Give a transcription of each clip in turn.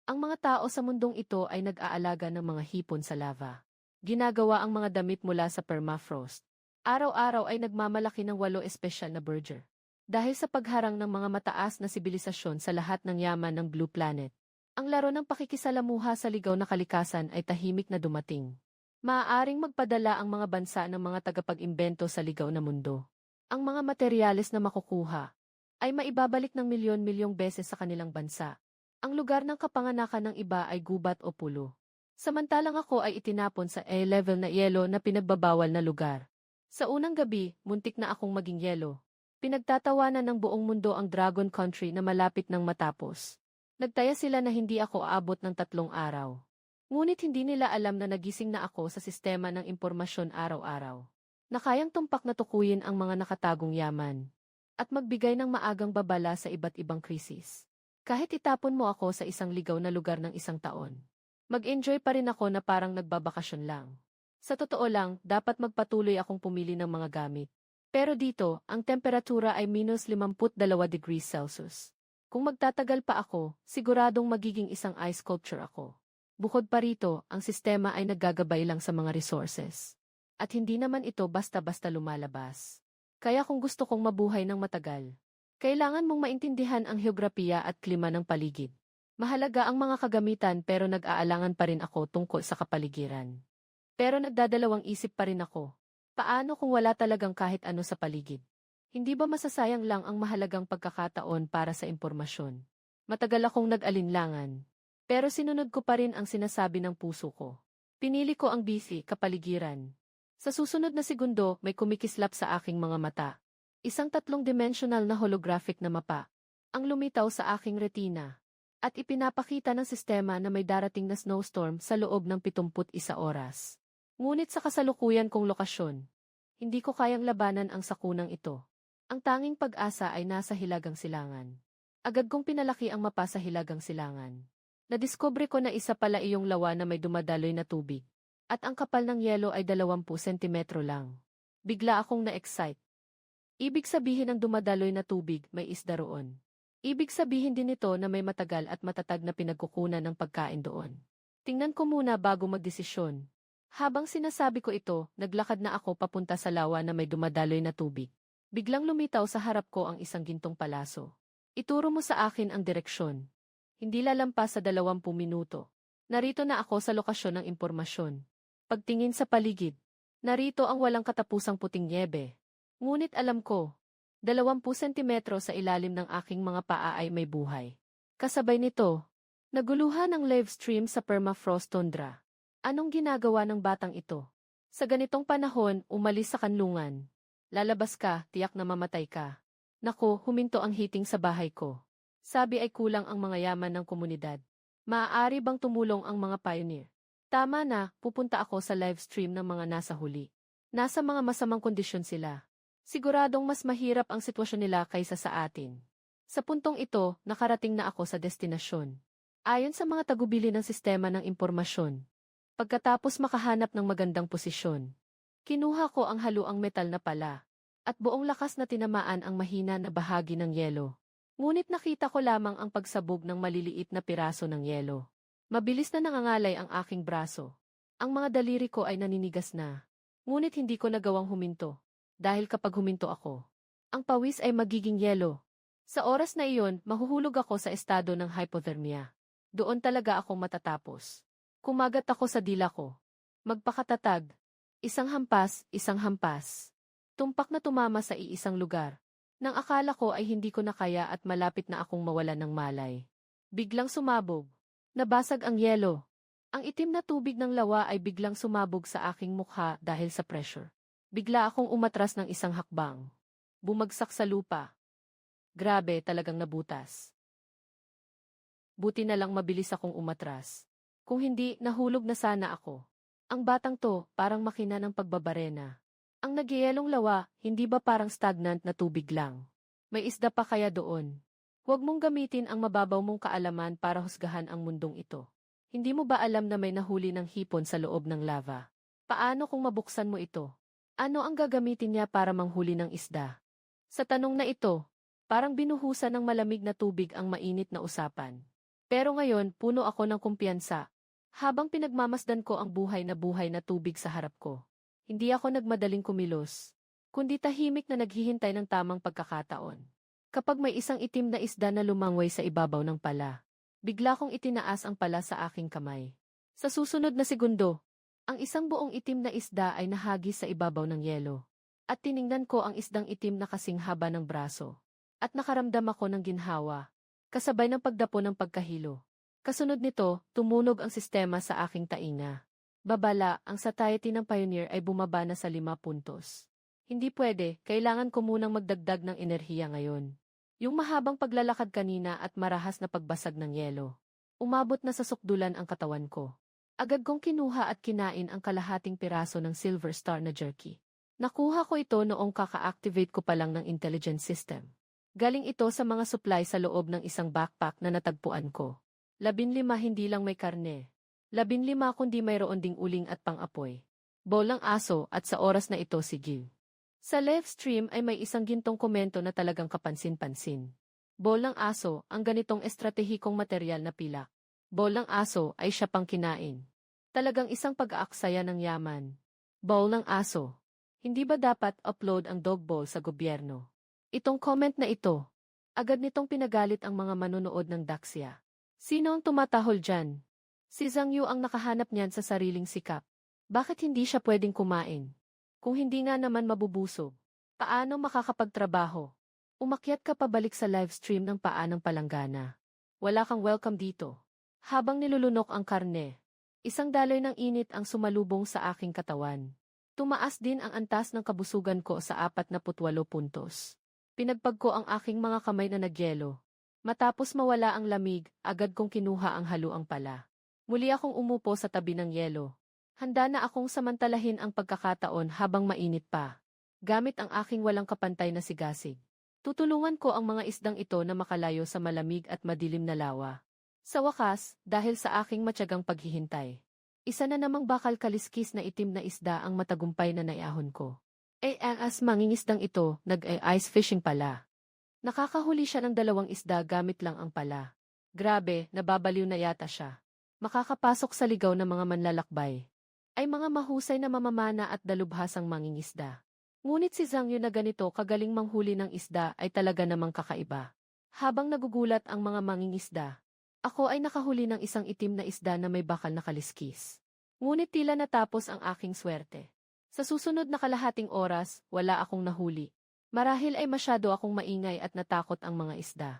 Ang mga tao sa mundong ito ay nag-aalaga ng mga hipon sa lava. Ginagawa ang mga damit mula sa permafrost. Araw-araw ay nagmamalaki ng 8 espesyal na burger. Dahil sa pagharang ng mga mataas na sibilisasyon sa lahat ng yaman ng Blue Planet, ang laro ng pakikisalamuha sa ligaw na kalikasan ay tahimik na dumating. Maaaring magpadala ang mga bansa ng mga tagapag-imbento sa ligaw na mundo. Ang mga materyales na makukuha ay maibabalik ng milyon-milyong beses sa kanilang bansa. Ang lugar ng kapanganakan ng iba ay gubat o pulo. Samantalang ako ay itinapon sa A-level na yelo na pinagbabawal na lugar. Sa unang gabi, muntik na akong maging yelo. Pinagtatawanan ng buong mundo ang Dragon Country na malapit nang matapos. Nagtaya sila na hindi ako aabot ng 3 araw. Ngunit hindi nila alam na nagising na ako sa sistema ng impormasyon araw-araw. Na kayang tumpak na tukuyin ang mga nakatagong yaman. At magbigay ng maagang babala sa iba't ibang krisis. Kahit itapon mo ako sa isang ligaw na lugar ng 1 taon. Mag-enjoy pa rin ako na parang nagbabakasyon lang. Sa totoo lang, dapat magpatuloy akong pumili ng mga gamit. Pero dito, ang temperatura ay -52 degrees Celsius. Kung magtatagal pa ako, siguradong magiging isang ice sculpture ako. Bukod pa rito, ang sistema ay naggagabay lang sa mga resources. At hindi naman ito basta-basta lumalabas. Kaya kung gusto kong mabuhay ng matagal, kailangan mong maintindihan ang heograpiya at klima ng paligid. Mahalaga ang mga kagamitan pero nag-aalangan pa rin ako tungkol sa kapaligiran. Pero nagdadalawang isip pa rin ako. Paano kung wala talagang kahit ano sa paligid? Hindi ba masasayang lang ang mahalagang pagkakataon para sa impormasyon? Matagal akong nag-alinlangan. Pero sinunod ko pa rin ang sinasabi ng puso ko. Pinili ko ang busy, kapaligiran. Sa susunod na segundo, may kumikislap sa aking mga mata. Isang 3-dimensional na holographic na mapa. Ang lumitaw sa aking retina. At ipinapakita ng sistema na may darating na snowstorm sa loob ng 71 oras. Ngunit sa kasalukuyan kong lokasyon, hindi ko kayang labanan ang sakunang ito. Ang tanging pag-asa ay nasa Hilagang Silangan. Agad kong pinalaki ang mapa sa Hilagang Silangan. Nadiskubre ko na isa pala iyong lawa na may dumadaloy na tubig. At ang kapal ng yelo ay 20 sentimetro lang. Bigla akong na-excite. Ibig sabihin ng dumadaloy na tubig, may isda roon. Ibig sabihin din ito na may matagal at matatag na pinagkukunan ng pagkain doon. Tingnan ko muna bago magdesisyon. Habang sinasabi ko ito, naglakad na ako papunta sa lawa na may dumadaloy na tubig. Biglang lumitaw sa harap ko ang isang gintong palaso. Ituro mo sa akin ang direksyon. Hindi lalampas sa 20 minuto. Narito na ako sa lokasyon ng impormasyon. Pagtingin sa paligid. Narito ang walang katapusang puting niebe. Ngunit alam ko, 20 sentimetro sa ilalim ng aking mga paa ay may buhay. Kasabay nito, naguluhan ang lave stream sa permafrost tundra. Anong ginagawa ng batang ito? Sa ganitong panahon, umalis sa kanlungan. Lalabas ka, tiyak na mamatay ka. Naku, huminto ang heating sa bahay ko. Sabi ay kulang ang mga yaman ng komunidad. Maaari bang tumulong ang mga pioneer? Tama na, pupunta ako sa live stream ng mga nasa huli. Nasa mga masamang kondisyon sila. Siguradong mas mahirap ang sitwasyon nila kaysa sa atin. Sa puntong ito, nakarating na ako sa destinasyon. Ayon sa mga tagubili ng sistema ng impormasyon. Pagkatapos makahanap ng magandang posisyon, kinuha ko ang haluang metal na pala, at buong lakas na tinamaan ang mahina na bahagi ng yelo. Ngunit nakita ko lamang ang pagsabog ng maliliit na piraso ng yelo. Mabilis na nangangalay ang aking braso. Ang mga daliri ko ay naninigas na. Ngunit hindi ko nagawang huminto. Dahil kapag huminto ako, ang pawis ay magiging yelo. Sa oras na iyon, mahuhulog ako sa estado ng hypothermia. Doon talaga ako matatapos. Kumagat ako sa dila ko. Magpakatatag. Isang hampas, isang hampas. Tumpak na tumama sa iisang lugar. Nang akala ko ay hindi ko na kaya at malapit na akong mawalan ng malay. Biglang sumabog. Nabasag ang yelo. Ang itim na tubig ng lawa ay biglang sumabog sa aking mukha dahil sa pressure. Bigla akong umatras ng isang hakbang. Bumagsak sa lupa. Grabe, talagang nabutas. Buti na lang mabilis akong umatras. Kung hindi, nahulog na sana ako. Ang batang to, parang makina ng pagbabarena. Ang nagyayelong lawa, hindi ba parang stagnant na tubig lang? May isda pa kaya doon? Huwag mong gamitin ang mababaw mong kaalaman para husgahan ang mundong ito. Hindi mo ba alam na may nahuli ng hipon sa loob ng lava? Paano kung mabuksan mo ito? Ano ang gagamitin niya para manghuli ng isda? Sa tanong na ito, parang binuhusan ng malamig na tubig ang mainit na usapan. Pero ngayon, puno ako ng kumpiyansa. Habang pinagmamasdan ko ang buhay na tubig sa harap ko. Hindi ako nagmadaling kumilos, kundi tahimik na naghihintay ng tamang pagkakataon. Kapag may isang itim na isda na lumangway sa ibabaw ng pala, bigla kong itinaas ang pala sa aking kamay. Sa susunod na segundo, ang isang buong itim na isda ay nahagis sa ibabaw ng yelo. At tiningnan ko ang isdang itim na kasing haba ng braso. At nakaramdam ako ng ginhawa, kasabay ng pagdapo ng pagkahilo. Kasunod nito, tumunog ang sistema sa aking tainga. Babala, ang satiety ng Pioneer ay bumaba na sa 5 puntos. Hindi pwede, kailangan ko munang magdagdag ng enerhiya ngayon. Yung mahabang paglalakad kanina at marahas na pagbasag ng yelo. Umabot na sa sukdulan ang katawan ko. Agad kong kinuha at kinain ang kalahating piraso ng Silver Star na jerky. Nakuha ko ito noong kaka-activate ko pa lang ng intelligence system. Galing ito sa mga supply sa loob ng isang backpack na natagpuan ko. 15 hindi lang may karne. 15 kundi mayroon ding uling at pang-apoy. Bolang aso at sa oras na ito si Gil. Sa live stream ay may isang gintong komento na talagang kapansin-pansin. Bolang aso, ang ganitong estratehikong material na pilak. Bolang aso ay siya pang kinain. Talagang isang pag-aaksaya ng yaman. Bolang aso. Hindi ba dapat upload ang dog bowl sa gobyerno? Itong comment na ito, agad nitong pinagalit ang mga manonood ng Daxia. Sino ang tumatahol dyan? Si Zhang Yu ang nakahanap niyan sa sariling sikap. Bakit hindi siya pwedeng kumain? Kung hindi nga naman mabubusog, paano makakapagtrabaho? Umakyat ka pabalik sa live stream ng paanang palanggana. Wala kang welcome dito. Habang nilulunok ang karne, isang daloy ng init ang sumalubong sa aking katawan. Tumaas din ang antas ng kabusugan ko sa 48 puntos. Pinagpag ko ang aking mga kamay na nagyelo. Matapos mawala ang lamig, agad kong kinuha ang haluang pala. Muli akong umupo sa tabi ng yelo. Handa na akong samantalahin ang pagkakataon habang mainit pa. Gamit ang aking walang kapantay na sigasig. Tutulungan ko ang mga isdang ito na makalayo sa malamig at madilim na lawa. Sa wakas, dahil sa aking matyagang paghihintay, isa na namang bakal kaliskis na itim na isda ang matagumpay na naiahon ko. As mangingisdang ito, nag-ice fishing pala. Nakakahuli siya ng 2 isda gamit lang ang pala. Grabe, nababaliw na yata siya. Makakapasok sa ligaw ng mga manlalakbay. Ay mga mahusay na mamamana at dalubhasang mangingisda. Ngunit si Zhang Yu na ganito kagaling manghuli ng isda ay talaga namang kakaiba. Habang nagugulat ang mga mangingisda, ako ay nakahuli ng isang itim na isda na may bakal na kaliskis. Ngunit tila natapos ang aking swerte. Sa susunod na kalahating oras, wala akong nahuli. Marahil ay masyado akong maingay at natakot ang mga isda.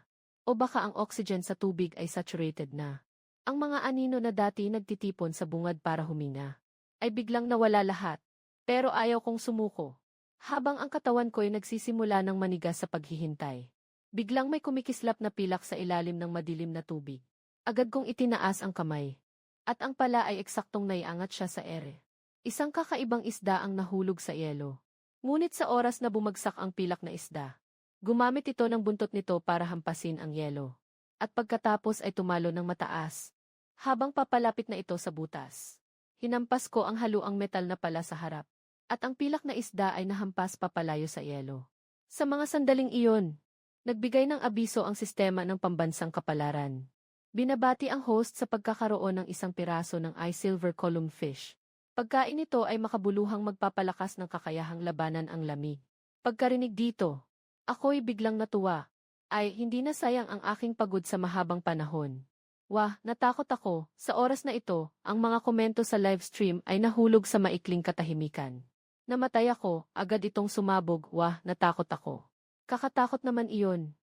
O baka ang oxygen sa tubig ay saturated na. Ang mga anino na dati nagtitipon sa bungad para huminga, ay biglang nawala lahat. Pero ayaw kong sumuko. Habang ang katawan ko ay nagsisimula ng manigas sa paghihintay, biglang may kumikislap na pilak sa ilalim ng madilim na tubig. Agad kong itinaas ang kamay. At ang pala ay eksaktong naiangat siya sa ere. Isang kakaibang isda ang nahulog sa yelo. Ngunit sa oras na bumagsak ang pilak na isda, gumamit ito ng buntot nito para hampasin ang yelo. At pagkatapos ay tumalo ng mataas. Habang papalapit na ito sa butas, hinampas ko ang haluang metal na pala sa harap. At ang pilak na isda ay nahampas papalayo sa yelo. Sa mga sandaling iyon, nagbigay ng abiso ang sistema ng pambansang kapalaran. Binabati ang host sa pagkakaroon ng isang piraso ng ice silver column fish. Pagkain nito ay makabuluhang magpapalakas ng kakayahang labanan ang lamig. Pagkarinig dito, ako'y biglang natuwa. Ay, hindi na sayang ang aking pagod sa mahabang panahon. Wah, natakot ako. Sa oras na ito, ang mga komento sa live stream ay nahulog sa maikling katahimikan. Namatay ako, agad itong sumabog. Wah, natakot ako. Kakatakot naman iyon.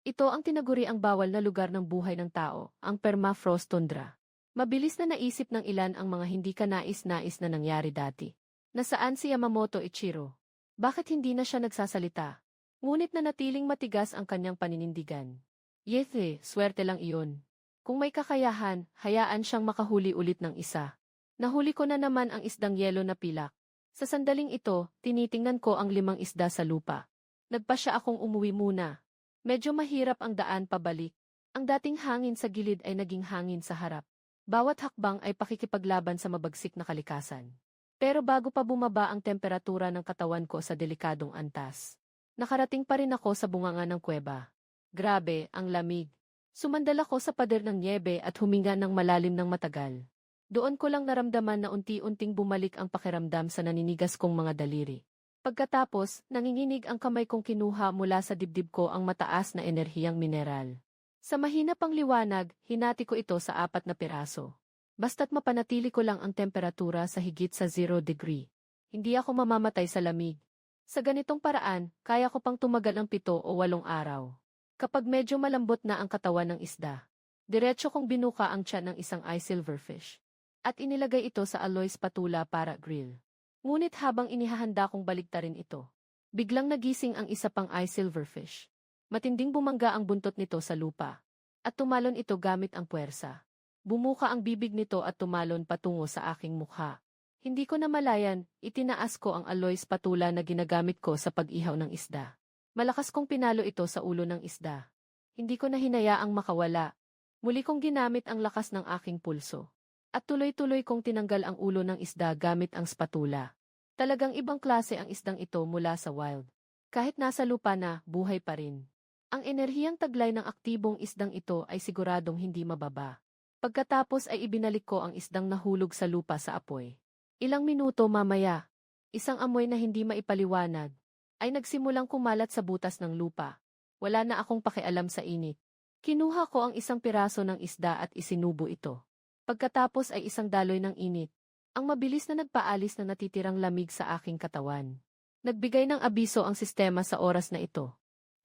Ito ang tinaguri ang bawal na lugar ng buhay ng tao, ang permafrost tundra. Mabilis na naisip ng ilan ang mga hindi kanais-nais na nangyari dati. Nasaan si Yamamoto Ichiro? Bakit hindi na siya nagsasalita? Ngunit nanatiling matigas ang kanyang paninindigan. Yethe, swerte lang iyon. Kung may kakayahan, hayaan siyang makahuli ulit ng isa. Nahuli ko na naman ang isdang yelo na pilak. Sa sandaling ito, tinitingnan ko ang 5 isda sa lupa. Nagpasya akong umuwi muna. Medyo mahirap ang daan pabalik. Ang dating hangin sa gilid ay naging hangin sa harap. Bawat hakbang ay pakikipaglaban sa mabagsik na kalikasan. Pero bago pa bumaba ang temperatura ng katawan ko sa delikadong antas, nakarating pa rin ako sa bunganga ng kuweba. Grabe, ang lamig. Sumandal ako sa pader ng nyebe at huminga ng malalim ng matagal. Doon ko lang naramdaman na unti-unting bumalik ang pakiramdam sa naninigas kong mga daliri. Pagkatapos, nanginginig ang kamay kong kinuha mula sa dibdib ko ang mataas na enerhiyang mineral. Sa mahina pang liwanag, hinati ko ito sa 4 na piraso. Basta't mapanatili ko lang ang temperatura sa higit sa 0 degree. Hindi ako mamamatay sa lamig. Sa ganitong paraan, kaya ko pang tumagal ng 7 o 8 araw. Kapag medyo malambot na ang katawan ng isda, diretso kong binuka ang tiyan ng isang eye silverfish. At inilagay ito sa aloy spatula para grill. Ngunit habang inihahanda kong baligtarin ito, biglang nagising ang isa pang eye silverfish. Matinding bumangga ang buntot nito sa lupa. At tumalon ito gamit ang puwersa. Bumuka ang bibig nito at tumalon patungo sa aking mukha. Hindi ko namalayan, itinaas ko ang aloy spatula na ginagamit ko sa pag-ihaw ng isda. Malakas kong pinalo ito sa ulo ng isda. Hindi ko na hinayaang makawala. Muli kong ginamit ang lakas ng aking pulso. At tuloy-tuloy kong tinanggal ang ulo ng isda gamit ang spatula. Talagang ibang klase ang isdang ito mula sa wild. Kahit nasa lupa na, buhay pa rin. Ang enerhiyang taglay ng aktibong isdang ito ay siguradong hindi mababa. Pagkatapos ay ibinalik ko ang isdang nahulog sa lupa sa apoy. Ilang minuto mamaya, isang amoy na hindi maipaliwanag, ay nagsimulang kumalat sa butas ng lupa. Wala na akong pakialam sa init. Kinuha ko ang isang piraso ng isda at isinubo ito. Pagkatapos ay isang daloy ng init. Ang mabilis na nagpaalis na natitirang lamig sa aking katawan. Nagbigay ng abiso ang sistema sa oras na ito.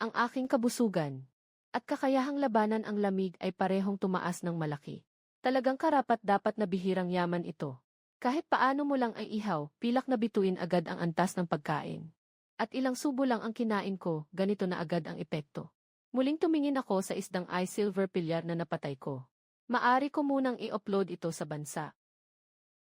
Ang aking kabusugan at kakayahang labanan ang lamig ay parehong tumaas ng malaki. Talagang karapat-dapat na bihirang yaman ito. Kahit paano mo lang ay ihaw, pilak na bituin agad ang antas ng pagkain. At ilang subo lang ang kinain ko, ganito na agad ang epekto. Muling tumingin ako sa isdang eye silver pilyar na napatay ko. Maari ko munang i-upload ito sa bansa.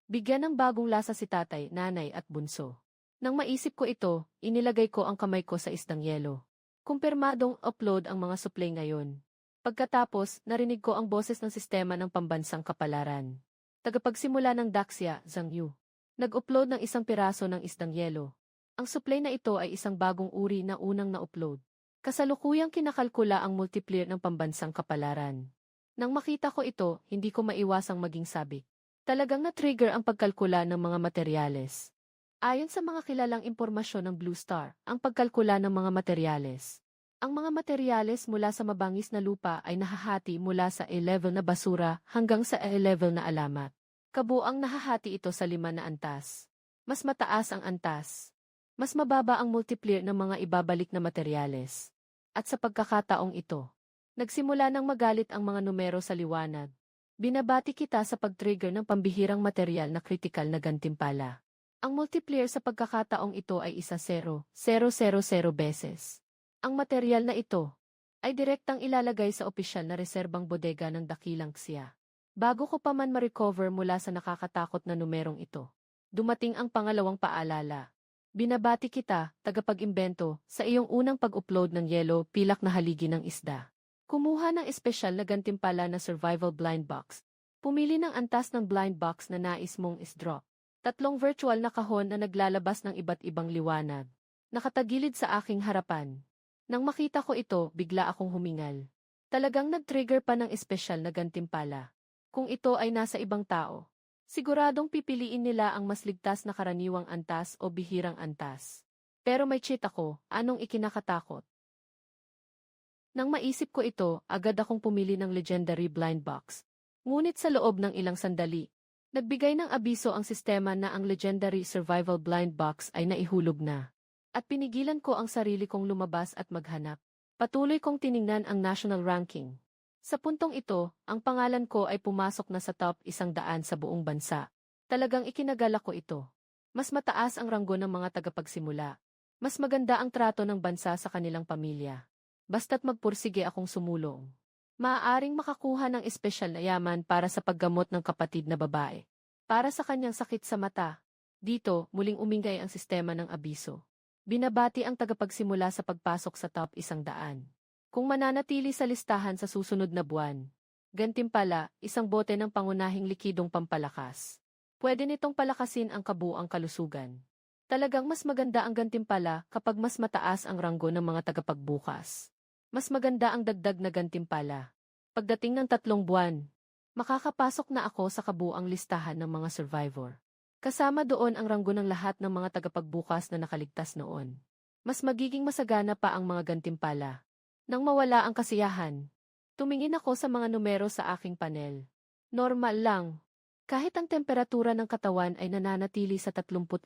Bigyan ng bagong lasa si tatay, nanay at bunso. Nang maisip ko ito, inilagay ko ang kamay ko sa isdang yelo. Kumpirmadong upload ang mga supply ngayon. Pagkatapos, narinig ko ang boses ng sistema ng pambansang kapalaran. Tagapagsimula ng Daxia, Zhang Yu. Nag-upload ng isang piraso ng isdang yelo. Ang supply na ito ay isang bagong uri na unang na-upload. Kasalukuyang kinakalkula ang multiplier ng pambansang kapalaran. Nang makita ko ito, hindi ko maiwasang maging sabik. Talagang na-trigger ang pagkalkula ng mga materyales. Ayon sa mga kilalang impormasyon ng Blue Star, ang pagkalkula ng mga materyales. Ang mga materyales mula sa mabangis na lupa ay nahahati mula sa A-level na basura hanggang sa A-level na alamat. Kabuang nahahati ito sa 5 na antas. Mas mataas ang antas. Mas mababa ang multiplier ng mga ibabalik na materyales. At sa pagkakataong ito, nagsimula nang magalit ang mga numero sa liwanag. Binabati kita sa pag-trigger ng pambihirang material na kritikal na gantimpala. Ang multiplier sa pagkakataong ito ay 1,0,0,0,0 beses. Ang material na ito ay direktang ilalagay sa opisyal na reserbang bodega ng Dakilang Xia. Bago ko pa man ma-recover mula sa nakakatakot na numerong ito, dumating ang pangalawang paalala. Binabati kita, tagapag-imbento, sa iyong unang pag-upload ng yelo pilak na haligi ng isda. Kumuha ng espesyal na gantimpala na survival blind box. Pumili ng antas ng blind box na nais mong is-drop. 3 virtual na kahon na naglalabas ng iba't ibang liwanag. Nakatagilid sa aking harapan. Nang makita ko ito, bigla akong humingal. Talagang nag-trigger pa ng espesyal na gantimpala. Kung ito ay nasa ibang tao, siguradong pipiliin nila ang mas ligtas na karaniwang antas o bihirang antas. Pero may cheat ako, anong ikinakatakot? Nang maisip ko ito, agad akong pumili ng legendary blind box. Ngunit sa loob ng ilang sandali, nagbigay ng abiso ang sistema na ang legendary survival blind box ay naihulog na. At pinigilan ko ang sarili kong lumabas at maghanap. Patuloy kong tiningnan ang national ranking. Sa puntong ito, ang pangalan ko ay pumasok na sa top 100 sa buong bansa. Talagang ikinagalak ko ito. Mas mataas ang ranggo ng mga tagapagsimula. Mas maganda ang trato ng bansa sa kanilang pamilya. Basta't magpursige akong sumulong. Maaaring makakuha ng espesyal na yaman para sa paggamot ng kapatid na babae. Para sa kanyang sakit sa mata. Dito, muling umingay ang sistema ng abiso. Binabati ang tagapagsimula sa pagpasok sa top 100. Kung mananatili sa listahan sa susunod na buwan. Gantimpala, isang bote ng pangunahing likidong pampalakas. Pwede nitong palakasin ang kabuang kalusugan. Talagang mas maganda ang gantimpala kapag mas mataas ang ranggo ng mga tagapagbukas. Mas maganda ang dagdag na gantimpala. Pagdating ng 3 buwan, makakapasok na ako sa kabuang listahan ng mga survivor. Kasama doon ang ranggo ng lahat ng mga tagapagbukas na nakaligtas noon. Mas magiging masagana pa ang mga gantimpala. Nang mawala ang kasiyahan, tumingin ako sa mga numero sa aking panel. Normal lang. Kahit ang temperatura ng katawan ay nananatili sa 36.5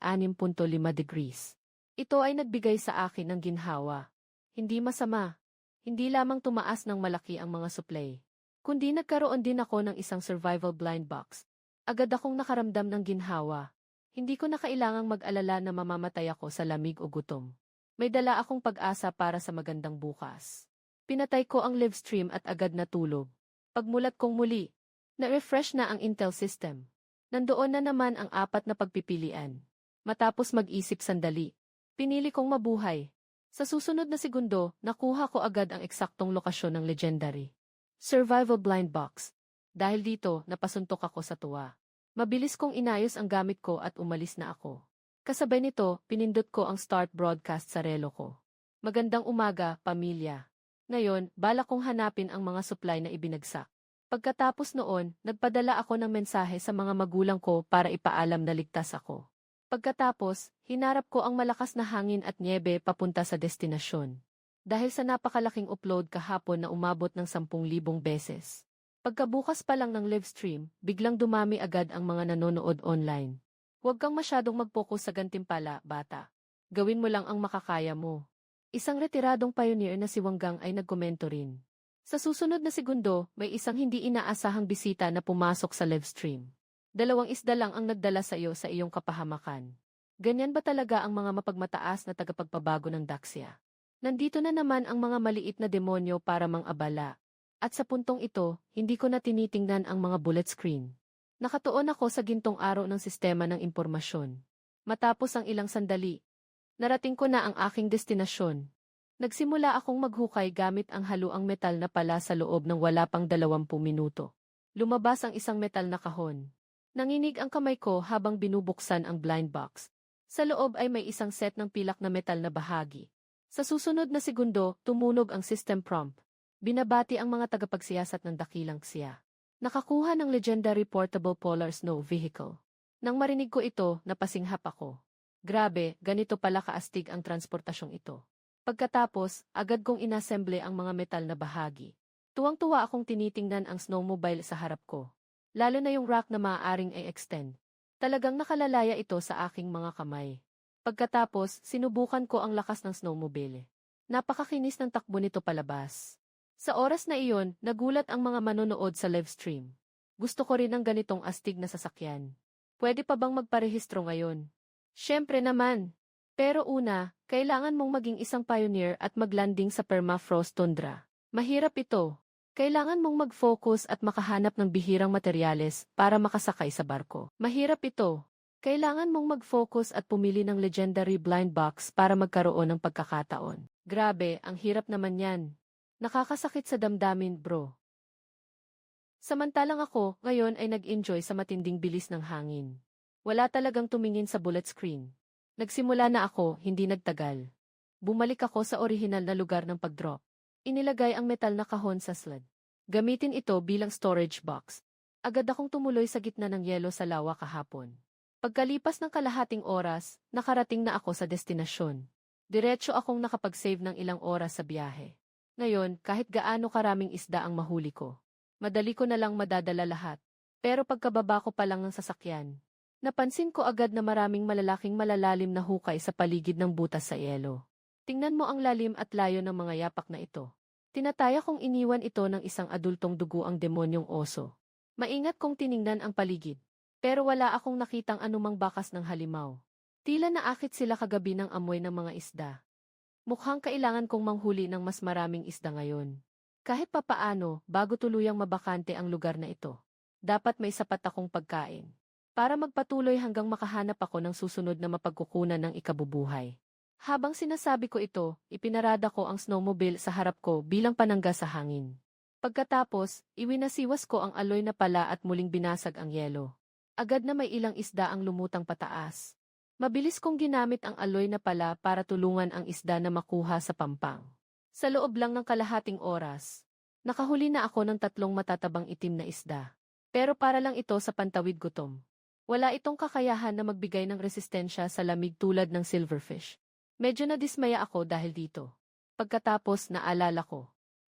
degrees. Ito ay nagbigay sa akin ng ginhawa. Hindi masama. Hindi lamang tumaas ng malaki ang mga supply, kundi nagkaroon din ako ng isang survival blind box. Agad akong nakaramdam ng ginhawa. Hindi ko na kailangang mag-alala na mamamatay ako sa lamig o gutom. May dala akong pag-asa para sa magandang bukas. Pinatay ko ang live stream at agad natulog. Pagmulat kong muli, na-refresh na ang Intel system. Nandoon na naman ang 4 na pagpipilian. Matapos mag-isip sandali, pinili kong mabuhay. Sa susunod na segundo, nakuha ko agad ang eksaktong lokasyon ng legendary survival blind box. Dahil dito, napasuntok ako sa tuwa. Mabilis kong inayos ang gamit ko at umalis na ako. Kasabay nito, pinindot ko ang start broadcast sa relo ko. Magandang umaga, pamilya. Ngayon, balak kong hanapin ang mga supply na ibinagsak. Pagkatapos noon, nagpadala ako ng mensahe sa mga magulang ko para ipaalam na ligtas ako. Pagkatapos, hinarap ko ang malakas na hangin at nyebe papunta sa destinasyon. Dahil sa napakalaking upload kahapon na umabot ng 10,000 beses. Pagkabukas pa lang ng live stream, biglang dumami agad ang mga nanonood online. Huwag kang masyadong mag-focus sa gantimpala, bata. Gawin mo lang ang makakaya mo. Isang retiradong pioneer na si Wanggang ay nagkomento rin. Sa susunod na segundo, may isang hindi inaasahang bisita na pumasok sa live stream. 2 isda lang ang nagdala sa iyo sa iyong kapahamakan. Ganyan ba talaga ang mga mapagmataas na tagapagpabago ng Daxia? Nandito na naman ang mga maliit na demonyo para mang-abala. At sa puntong ito, hindi ko na tinitingnan ang mga bullet screen. Nakatuon ako sa gintong araw ng sistema ng impormasyon. Matapos ang ilang sandali, narating ko na ang aking destinasyon. Nagsimula akong maghukay gamit ang haluang metal na pala sa loob ng wala pang 20 minuto. Lumabas ang isang metal na kahon. Nanginig ang kamay ko habang binubuksan ang blind box. Sa loob ay may isang set ng pilak na metal na bahagi. Sa susunod na segundo, tumunog ang system prompt. Binabati ang mga tagapagsiyasat ng dakilang Xia. Nakakuha ng legendary portable polar snow vehicle. Nang marinig ko ito, napasinghap ako. Grabe, ganito pala kaastig ang transportasyong ito. Pagkatapos, agad kong inassemble ang mga metal na bahagi. Tuwang-tuwa akong tinitingnan ang snowmobile sa harap ko. Lalo na yung rack na maaaring i-extend. Talagang nakalalaya ito sa aking mga kamay. Pagkatapos, sinubukan ko ang lakas ng snowmobile. Napakakinis ng takbo nito palabas. Sa oras na iyon, nagulat ang mga manonood sa live stream. Gusto ko rin ng ganitong astig na sasakyan. Pwede pa bang magparehistro ngayon? Siyempre naman. Pero una, kailangan mong maging isang pioneer at maglanding sa permafrost tundra. Mahirap ito. Kailangan mong mag-focus at makahanap ng bihirang materyales para makasakay sa barko. Mahirap ito. Kailangan mong mag-focus at pumili ng legendary blind box para magkaroon ng pagkakataon. Grabe, ang hirap naman yan. Nakakasakit sa damdamin, bro. Samantalang ako, ngayon ay nag-enjoy sa matinding bilis ng hangin. Wala talagang tumingin sa bullet screen. Nagsimula na ako, hindi nagtagal. Bumalik ako sa orihinal na lugar ng pag-drop. Inilagay ang metal na kahon sa sled. Gamitin ito bilang storage box. Agad akong tumuloy sa gitna ng yelo sa lawa kahapon. Pagkalipas ng kalahating oras, nakarating na ako sa destinasyon. Diretso akong nakapag-save ng ilang oras sa biyahe. Ngayon, kahit gaano karaming isda ang mahuli ko, madali ko na lang madadala lahat. Pero pagkababa ko pa lang ng sasakyan, napansin ko agad na maraming malalaking malalalim na hukay sa paligid ng butas sa yelo. Tingnan mo ang lalim at layo ng mga yapak na ito. Tinataya kong iniwan ito ng isang adultong dugo ang demonyong oso. Maingat kong tiningnan ang paligid. Pero wala akong nakitang anumang bakas ng halimaw. Tila naakit sila kagabi ng amoy ng mga isda. Mukhang kailangan kong manghuli ng mas maraming isda ngayon. Kahit papaano, bago tuluyang mabakante ang lugar na ito, dapat may sapat akong pagkain. Para magpatuloy hanggang makahanap ako ng susunod na mapagkukunan ng ikabubuhay. Habang sinasabi ko ito, ipinarada ko ang snowmobile sa harap ko bilang panangga sa hangin. Pagkatapos, iwinasiwas ko ang aloy na pala at muling binasag ang yelo. Agad na may ilang isda ang lumutang pataas. Mabilis kong ginamit ang aloy na pala para tulungan ang isda na makuha sa pampang. Sa loob lang ng kalahating oras, Nakahuli na ako ng 3 matatabang itim na isda. Pero para lang ito sa pantawid gutom. Wala itong kakayahan na magbigay ng resistensya sa lamig tulad ng silverfish. Medyo nadismaya ako dahil dito. Pagkatapos naalala ko.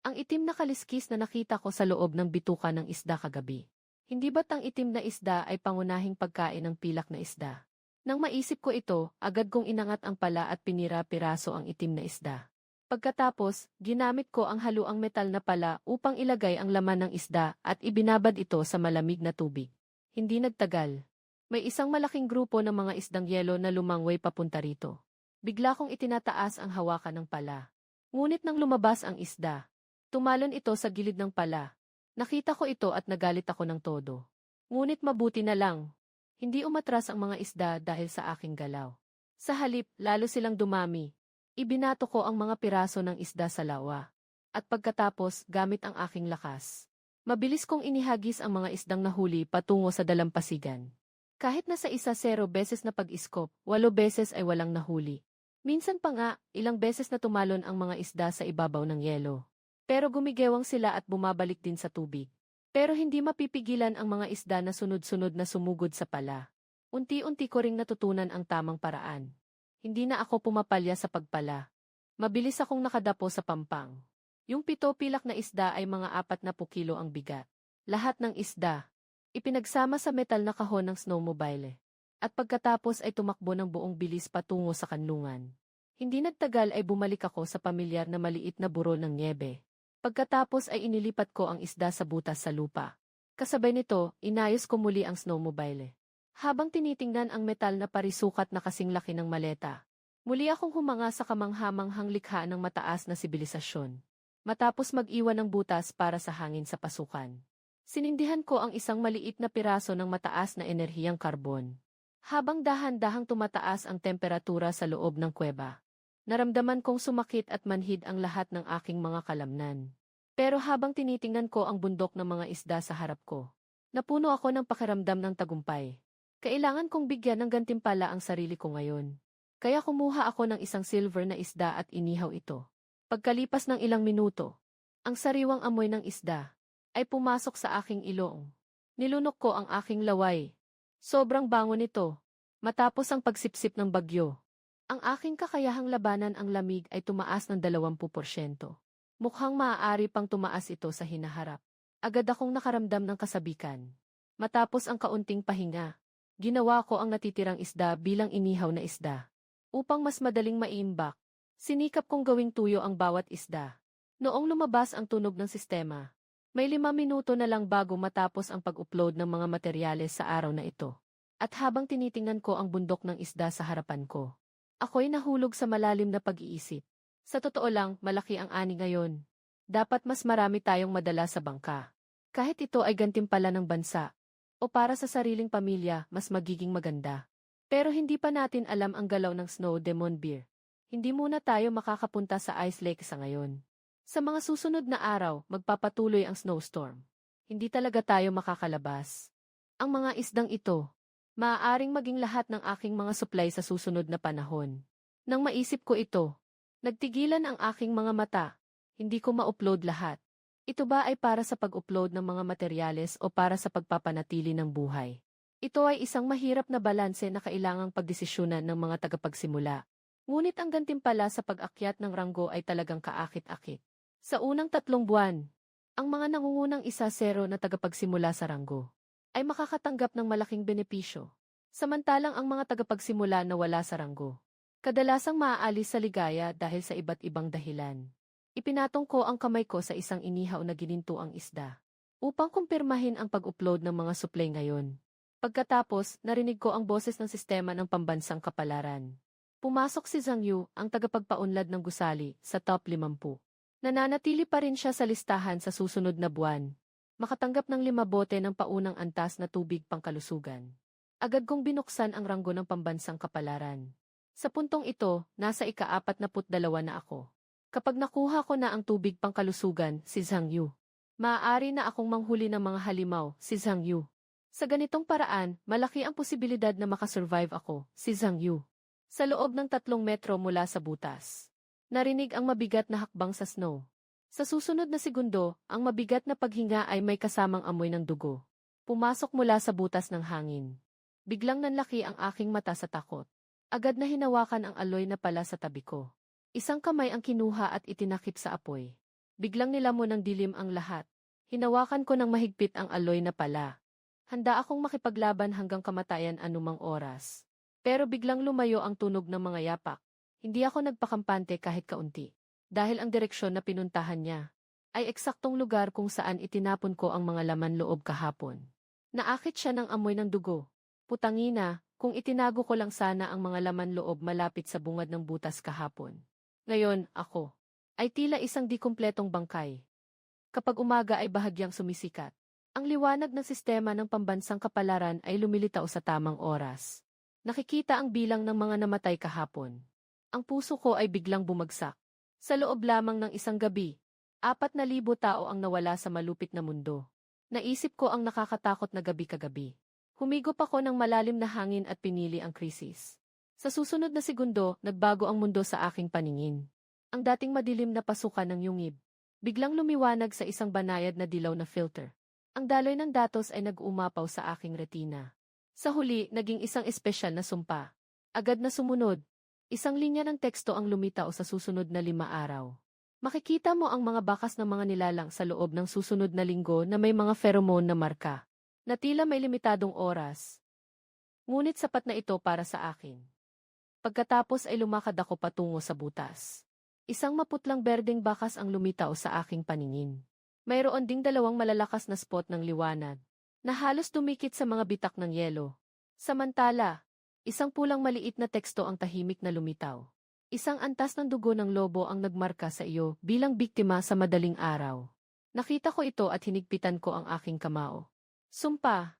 Ang itim na kaliskis na nakita ko sa loob ng bituka ng isda kagabi. Hindi ba't ang itim na isda ay pangunahing pagkain ng pilak na isda? Nang maisip ko ito, agad kong inangat ang pala at pinira-piraso ang itim na isda. Pagkatapos, ginamit ko ang haluang metal na pala upang ilagay ang laman ng isda at ibinabad ito sa malamig na tubig. Hindi nagtagal. May isang malaking grupo ng mga isdang yelo na lumangway papunta rito. Bigla kong itinataas ang hawakan ng pala. Ngunit nang lumabas ang isda, tumalon ito sa gilid ng pala. Nakita ko ito at nagalit ako ng todo. Ngunit mabuti na lang. Hindi umatras ang mga isda dahil sa aking galaw. Sa halip, lalo silang dumami. Ibinato ko ang mga piraso ng isda sa lawa. At pagkatapos, gamit ang aking lakas. Mabilis kong inihagis ang mga isdang nahuli patungo sa dalampasigan. Kahit na sa 1-0 beses na pag-iskop, 8 beses ay walang nahuli. Minsan pa nga, ilang beses na tumalon ang mga isda sa ibabaw ng yelo. Pero gumigewang sila at bumabalik din sa tubig. Pero hindi mapipigilan ang mga isda na sunod-sunod na sumugod sa pala. Unti-unti ko ring natutunan ang tamang paraan. Hindi na ako pumapalya sa pagpala. Mabilis akong nakadapo sa pampang. Yung 7 pilak na isda ay mga 40 kilo ang bigat. Lahat ng isda. Ipinagsama sa metal na kahon ng snowmobile. At pagkatapos ay tumakbo ng buong bilis patungo sa kanlungan. Hindi nagtagal ay bumalik ako sa pamilyar na maliit na burol ng niebe. Pagkatapos ay inilipat ko ang isda sa butas sa lupa. Kasabay nito, inayos ko muli ang snowmobile. Habang tinitingnan ang metal na parisukat na kasing laki ng maleta, muli akong humanga sa kamanghamanghang likha ng mataas na sibilisasyon. Matapos mag-iwan ng butas para sa hangin sa pasukan, sinindihan ko ang isang maliit na piraso ng mataas na enerhiyang karbon. Habang dahan-dahang tumataas ang temperatura sa loob ng kuweba, naramdaman kong sumakit at manhid ang lahat ng aking mga kalamnan. Pero habang tinitingnan ko ang bundok ng mga isda sa harap ko, napuno ako ng pakiramdam ng tagumpay. Kailangan kong bigyan ng gantimpala ang sarili ko ngayon. Kaya kumuha ako ng isang silver na isda at inihaw ito. Pagkalipas ng ilang minuto, ang sariwang amoy ng isda ay pumasok sa aking ilong. Nilunok ko ang aking laway. Sobrang bango nito. Matapos ang pagsipsip ng bagyo, ang aking kakayahang labanan ang lamig ay tumaas ng 20%. Mukhang maaari pang tumaas ito sa hinaharap. Agad akong nakaramdam ng kasabikan. Matapos ang kaunting pahinga, ginawa ko ang natitirang isda bilang inihaw na isda. Upang mas madaling maiimbak, sinikap kong gawing tuyo ang bawat isda. Noong lumabas ang tunog ng sistema, may 5 minuto na lang bago matapos ang pag-upload ng mga materyales sa araw na ito. At habang tinitingnan ko ang bundok ng isda sa harapan ko, ako'y nahulog sa malalim na pag-iisip. Sa totoo lang, malaki ang ani ngayon. Dapat mas marami tayong madala sa bangka. Kahit ito ay gantimpala ng bansa, o para sa sariling pamilya, mas magiging maganda. Pero hindi pa natin alam ang galaw ng Snow Demon Bear. Hindi muna tayo makakapunta sa Ice Lake sa ngayon. Sa mga susunod na araw, magpapatuloy ang snowstorm. Hindi talaga tayo makakalabas. Ang mga isdang ito, maaaring maging lahat ng aking mga supply sa susunod na panahon. Nang maisip ko ito, nagtigilan ang aking mga mata. Hindi ko ma-upload lahat. Ito ba ay para sa pag-upload ng mga materyales o para sa pagpapanatili ng buhay? Ito ay isang mahirap na balanse na kailangang pagdesisyonan ng mga tagapagsimula. Ngunit ang gantimpala sa pag-akyat ng ranggo ay talagang kaakit-akit. Sa unang 3 buwan, ang mga nangungunang 1-0 na tagapagsimula sa ranggo ay makakatanggap ng malaking benepisyo. Samantalang ang mga tagapagsimula na wala sa ranggo, kadalasang maaalis sa ligaya dahil sa iba't ibang dahilan. Ipinatong ko ang kamay ko sa isang inihaw na ginintuang isda upang kumpirmahin ang pag-upload ng mga supply ngayon. Pagkatapos, narinig ko ang boses ng sistema ng pambansang kapalaran. Pumasok si Zhang Yu, ang tagapagpaunlad ng gusali, sa top 50. Nananatili pa rin siya sa listahan sa susunod na buwan. Makatanggap ng 5 bote ng paunang antas na tubig pangkalusugan. Agad kong binuksan ang ranggo ng pambansang kapalaran. Sa puntong ito, nasa ika-42 na ako. Kapag nakuha ko na ang tubig pangkalusugan, si Zhang Yu, maaari na akong manghuli ng mga halimaw, si Zhang Yu. Sa ganitong paraan, malaki ang posibilidad na makasurvive ako, si Zhang Yu. Sa loob ng 3 metro mula sa butas, narinig ang mabigat na hakbang sa snow. Sa susunod na segundo, ang mabigat na paghinga ay may kasamang amoy ng dugo. Pumasok mula sa butas ng hangin. Biglang nanlaki ang aking mata sa takot. Agad na hinawakan ang aloy na pala sa tabi ko. Isang kamay ang kinuha at itinakip sa apoy. Biglang nilamon ng dilim ang lahat. Hinawakan ko ng mahigpit ang aloy na pala. Handa akong makipaglaban hanggang kamatayan anumang oras. Pero biglang lumayo ang tunog ng mga yapak. Hindi ako nagpakampante kahit kaunti. Dahil ang direksyon na pinuntahan niya ay eksaktong lugar kung saan itinapon ko ang mga laman loob kahapon. Naakit siya ng amoy ng dugo. Putangina, kung itinago ko lang sana ang mga laman loob malapit sa bungad ng butas kahapon. Ngayon, ako ay tila isang di kumpletong bangkay. Kapag umaga ay bahagyang sumisikat. Ang liwanag ng sistema ng pambansang kapalaran ay lumilitaw sa tamang oras. Nakikita ang bilang ng mga namatay kahapon. Ang puso ko ay biglang bumagsak. Sa loob lamang ng isang gabi, 4,000 tao ang nawala sa malupit na mundo. Naisip ko ang nakakatakot na gabi kagabi. Humigop ako ng malalim na hangin at pinili ang krisis. Sa susunod na segundo, nagbago ang mundo sa aking paningin. Ang dating madilim na pasukan ng yungib, biglang lumiwanag sa isang banayad na dilaw na filter. Ang daloy ng datos ay nag-uumapaw sa aking retina. Sa huli, naging isang espesyal na sumpa. Agad na sumunod. Isang linya ng teksto ang lumitaw sa susunod na 5 araw. Makikita mo ang mga bakas ng mga nilalang sa loob ng susunod na linggo na may mga pheromone na marka, na tila may limitadong oras. Ngunit sapat na ito para sa akin. Pagkatapos ay lumakad ako patungo sa butas. Isang maputlang berdeng bakas ang lumitaw sa aking paningin. Mayroon ding 2 malalakas na spot ng liwanag, na halos dumikit sa mga bitak ng yelo. Samantala, isang pulang maliit na teksto ang tahimik na lumitaw. Isang antas ng dugo ng lobo ang nagmarka sa iyo bilang biktima sa madaling araw. Nakita ko ito at hinigpitan ko ang aking kamao. Sumpa.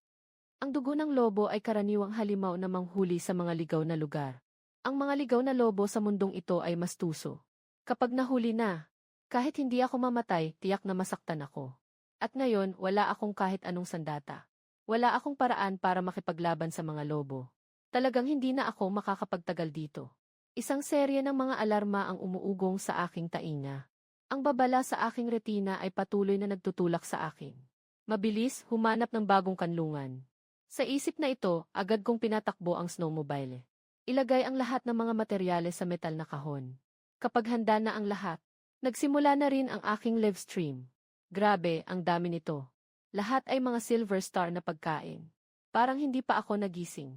Ang dugo ng lobo ay karaniwang halimaw na manghuli sa mga ligaw na lugar. Ang mga ligaw na lobo sa mundong ito ay mas tuso. Kapag nahuli na, kahit hindi ako mamatay, tiyak na masaktan ako. At ngayon, wala akong kahit anong sandata. Wala akong paraan para makipaglaban sa mga lobo. Talagang hindi na ako makakapagtagal dito. Isang serye ng mga alarma ang umuugong sa aking tainga. Ang babala sa aking retina ay patuloy na nagtutulak sa akin. Mabilis, humanap ng bagong kanlungan. Sa isip na ito, agad kong pinatakbo ang snowmobile. Ilagay ang lahat ng mga materyales sa metal na kahon. Kapag handa na ang lahat, nagsimula na rin ang aking live stream. Grabe, ang dami nito. Lahat ay mga silver star na pagkain. Parang hindi pa ako nagising.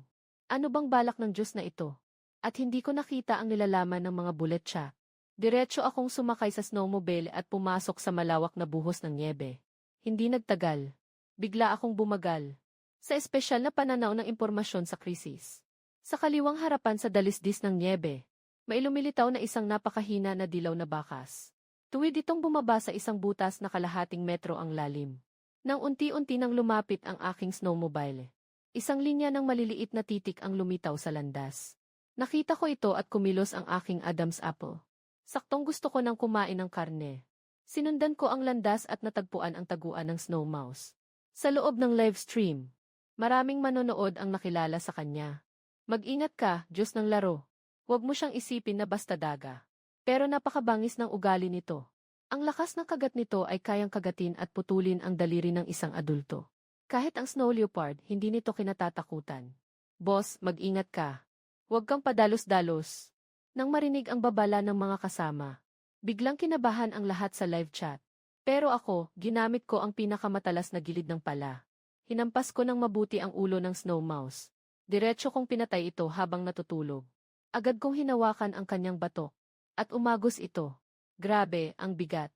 Ano bang balak ng Diyos na ito? At hindi ko nakita ang nilalaman ng mga bullet shot. Diretso akong sumakay sa snowmobile at pumasok sa malawak na buhos ng nyebe. Hindi nagtagal. Bigla akong bumagal. Sa espesyal na pananaw ng impormasyon sa krisis. Sa kaliwang harapan sa dalisdis ng nyebe, may lumilitaw na isang napakahina na dilaw na bakas. Tuwid itong bumaba sa isang butas na kalahating metro ang lalim. Nang unti-unti nang lumapit ang aking snowmobile. Isang linya ng maliliit na titik ang lumitaw sa landas. Nakita ko ito at kumilos ang aking Adam's apple. Saktong gusto ko nang kumain ng karne. Sinundan ko ang landas at natagpuan ang taguan ng snow mouse. Sa loob ng live stream, maraming manonood ang nakilala sa kanya. Mag-ingat ka, Diyos ng laro. Huwag mo siyang isipin na basta daga. Pero napakabangis ng ugali nito. Ang lakas ng kagat nito ay kayang kagatin at putulin ang daliri ng isang adulto. Kahit ang snow leopard, hindi nito kinatatakutan. Boss, mag-ingat ka. Huwag kang padalos-dalos. Nang marinig ang babala ng mga kasama, biglang kinabahan ang lahat sa live chat. Pero ako, ginamit ko ang pinakamatalas na gilid ng pala. Hinampas ko ng mabuti ang ulo ng snow mouse. Diretso kong pinatay ito habang natutulog. Agad kong hinawakan ang kanyang batok. At umagos ito. Grabe, ang bigat.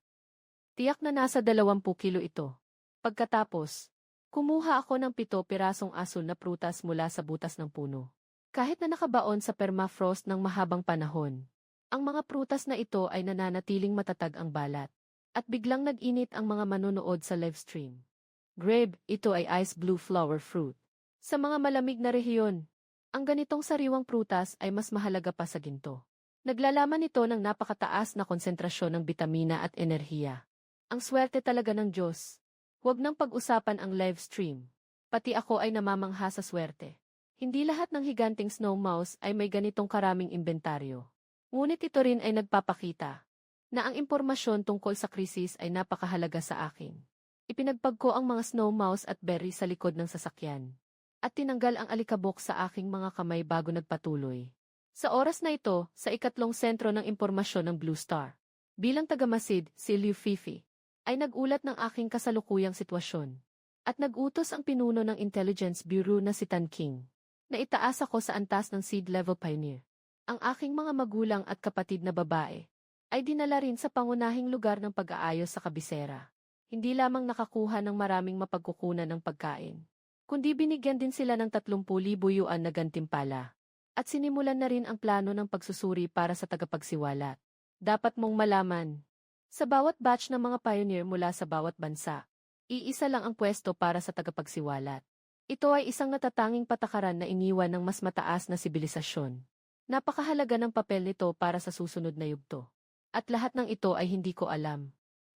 Tiyak na nasa 20 kilo ito. Pagkatapos, kumuha ako ng 7 pirasong asul na prutas mula sa butas ng puno. Kahit na nakabaon sa permafrost ng mahabang panahon, ang mga prutas na ito ay nananatiling matatag ang balat. At biglang nag-init ang mga manonood sa livestream. Grabe, ito ay ice blue flower fruit. Sa mga malamig na rehiyon, ang ganitong sariwang prutas ay mas mahalaga pa sa ginto. Naglalaman ito ng napakataas na konsentrasyon ng bitamina at enerhiya. Ang swerte talaga ng Diyos. Huwag nang pag-usapan ang livestream. Pati ako ay namamangha sa swerte. Hindi lahat ng higanting snow mouse ay may ganitong karaming inventaryo. Ngunit ito rin ay nagpapakita na ang impormasyon tungkol sa krisis ay napakahalaga sa akin. Ipinagpag ko ang mga snow mouse at berry sa likod ng sasakyan. At tinanggal ang alikabok sa aking mga kamay bago nagpatuloy. Sa oras na ito, sa ikatlong sentro ng impormasyon ng Blue Star, bilang tagamasid, si Liu Fifi, ay nagulat ng aking kasalukuyang sitwasyon. At nagutos ang pinuno ng Intelligence Bureau na si Tan King, na itaas ako sa antas ng Seed Level Pioneer. Ang aking mga magulang at kapatid na babae ay dinala rin sa pangunahing lugar ng pag-aayos sa kabisera. Hindi lamang nakakuha ng maraming mapagkukunan ng pagkain, kundi binigyan din sila ng 30,000 yuan na gantimpala. At sinimulan na rin ang plano ng pagsusuri para sa tagapagsiwalat. Dapat mong malaman, sa bawat batch ng mga pioneer mula sa bawat bansa, iisa lang ang pwesto para sa tagapagsiwalat. Ito ay isang natatanging patakaran na iniwan ng mas mataas na sibilisasyon. Napakahalaga ng papel nito para sa susunod na yugto. At lahat ng ito ay hindi ko alam.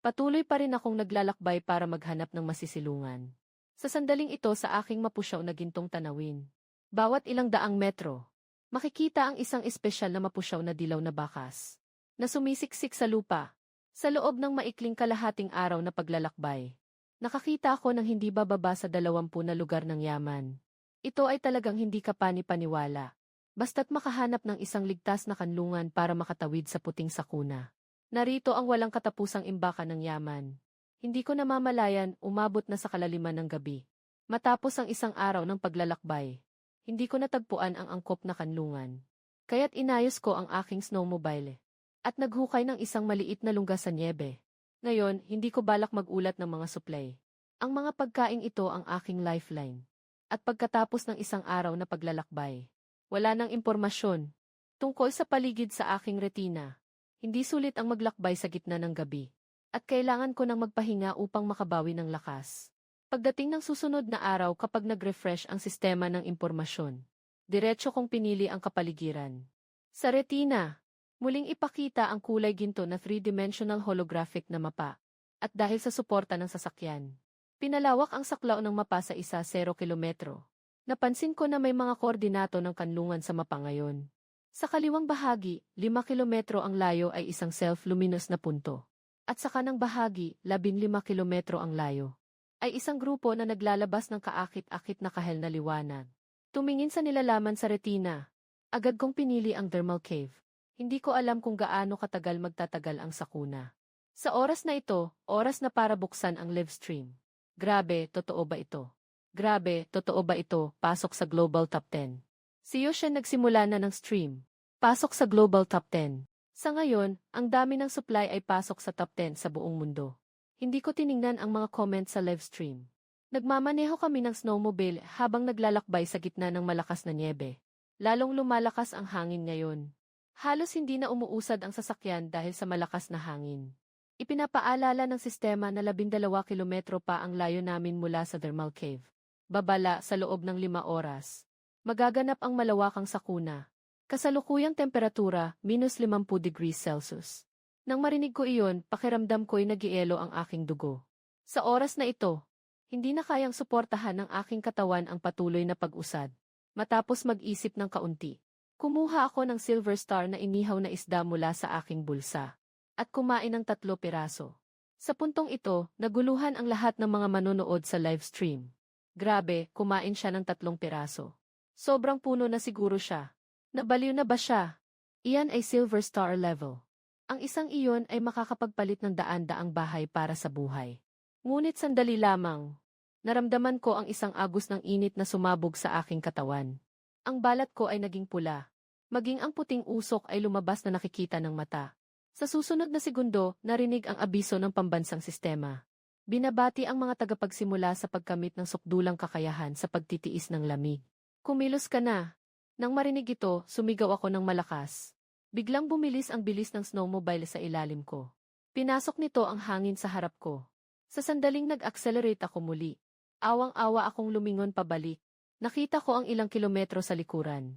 Patuloy pa rin akong naglalakbay para maghanap ng masisilungan. Sa sandaling ito sa aking mapusyaw na gintong tanawin, bawat ilang daang metro, makikita ang isang espesyal na mapusyaw na dilaw na bakas, na sumisiksik sa lupa, sa loob ng maikling kalahating araw na paglalakbay. Nakakita ako ng hindi bababa sa 20 na lugar ng yaman. Ito ay talagang hindi ka pani-paniwala. Basta't makahanap ng isang ligtas na kanlungan para makatawid sa puting sakuna. Narito ang walang katapusang imbakan ng yaman. Hindi ko namamalayan, umabot na sa kalaliman ng gabi. Matapos ang isang araw ng paglalakbay, hindi ko natagpuan ang angkop na kanlungan. Kaya't inayos ko ang aking snowmobile at naghukay ng isang maliit na lungga sa nyebe. Ngayon, hindi ko balak magulat ng mga supply. Ang mga pagkaing ito ang aking lifeline. At pagkatapos ng isang araw na paglalakbay, wala nang impormasyon tungkol sa paligid sa aking retina. Hindi sulit ang maglakbay sa gitna ng gabi. At kailangan ko nang magpahinga upang makabawi ng lakas. Pagdating ng susunod na araw kapag nag-refresh ang sistema ng impormasyon, diretso kong pinili ang kapaligiran. Sa retina, muling ipakita ang kulay ginto na 3-dimensional holographic na mapa. At dahil sa suporta ng sasakyan, pinalawak ang saklaw ng mapa sa 0 kilometro. Napansin ko na may mga koordinato ng kanlungan sa mapa ngayon. Sa kaliwang bahagi, 5 kilometro ang layo ay isang self-luminous na punto. At sa kanang bahagi, 15 kilometro ang layo, ay isang grupo na naglalabas ng kaakit-akit na kahel na liwanag. Tumingin sa nilalaman sa retina, agad kong pinili ang thermal cave. Hindi ko alam kung gaano katagal magtatagal ang sakuna. Sa oras na ito, oras na para buksan ang live stream. Grabe, totoo ba ito? Grabe, totoo ba ito? Pasok sa Global Top 10. Si Yoshen nagsimula na ng stream. Pasok sa Global Top 10. Sa ngayon, ang dami ng supply ay pasok sa top 10 sa buong mundo. Hindi ko tiningnan ang mga comments sa live stream. Nagmamaneho kami ng snowmobile habang naglalakbay sa gitna ng malakas na nyebe. Lalong lumalakas ang hangin ngayon. Halos hindi na umuusad ang sasakyan dahil sa malakas na hangin. Ipinapaalala ng sistema na 12 kilometro pa ang layo namin mula sa thermal cave. Babala sa loob ng 5 oras. Magaganap ang malawakang sakuna. Kasalukuyang temperatura, -50 degrees Celsius. Nang marinig ko iyon, pakiramdam ko'y nagielo ang aking dugo. Sa oras na ito, hindi na kayang suportahan ng aking katawan ang patuloy na pag-usad. Matapos mag-isip ng kaunti, kumuha ako ng Silver Star na inihaw na isda mula sa aking bulsa. At kumain ng 3 piraso. Sa puntong ito, naguluhan ang lahat ng mga manonood sa live stream. Grabe, kumain siya ng 3 piraso. Sobrang puno na siguro siya. Nabaliw na ba siya? Iyan ay Silver Star level. Ang isang iyon ay makakapagpalit ng daan-daang bahay para sa buhay. Ngunit sandali lamang. Naramdaman ko ang isang agos ng init na sumabog sa aking katawan. Ang balat ko ay naging pula. Maging ang puting usok ay lumabas na nakikita ng mata. Sa susunod na segundo, narinig ang abiso ng pambansang sistema. Binabati ang mga tagapagsimula sa pagkamit ng sukdulang kakayahan sa pagtitiis ng lamig. Kumilos ka na. Nang marinig ito, sumigaw ako ng malakas. Biglang bumilis ang bilis ng snowmobile sa ilalim ko. Pinasok nito ang hangin sa harap ko. Sa sandaling nag-accelerate ako muli. Awang-awa akong lumingon pabalik. Nakita ko ang ilang kilometro sa likuran.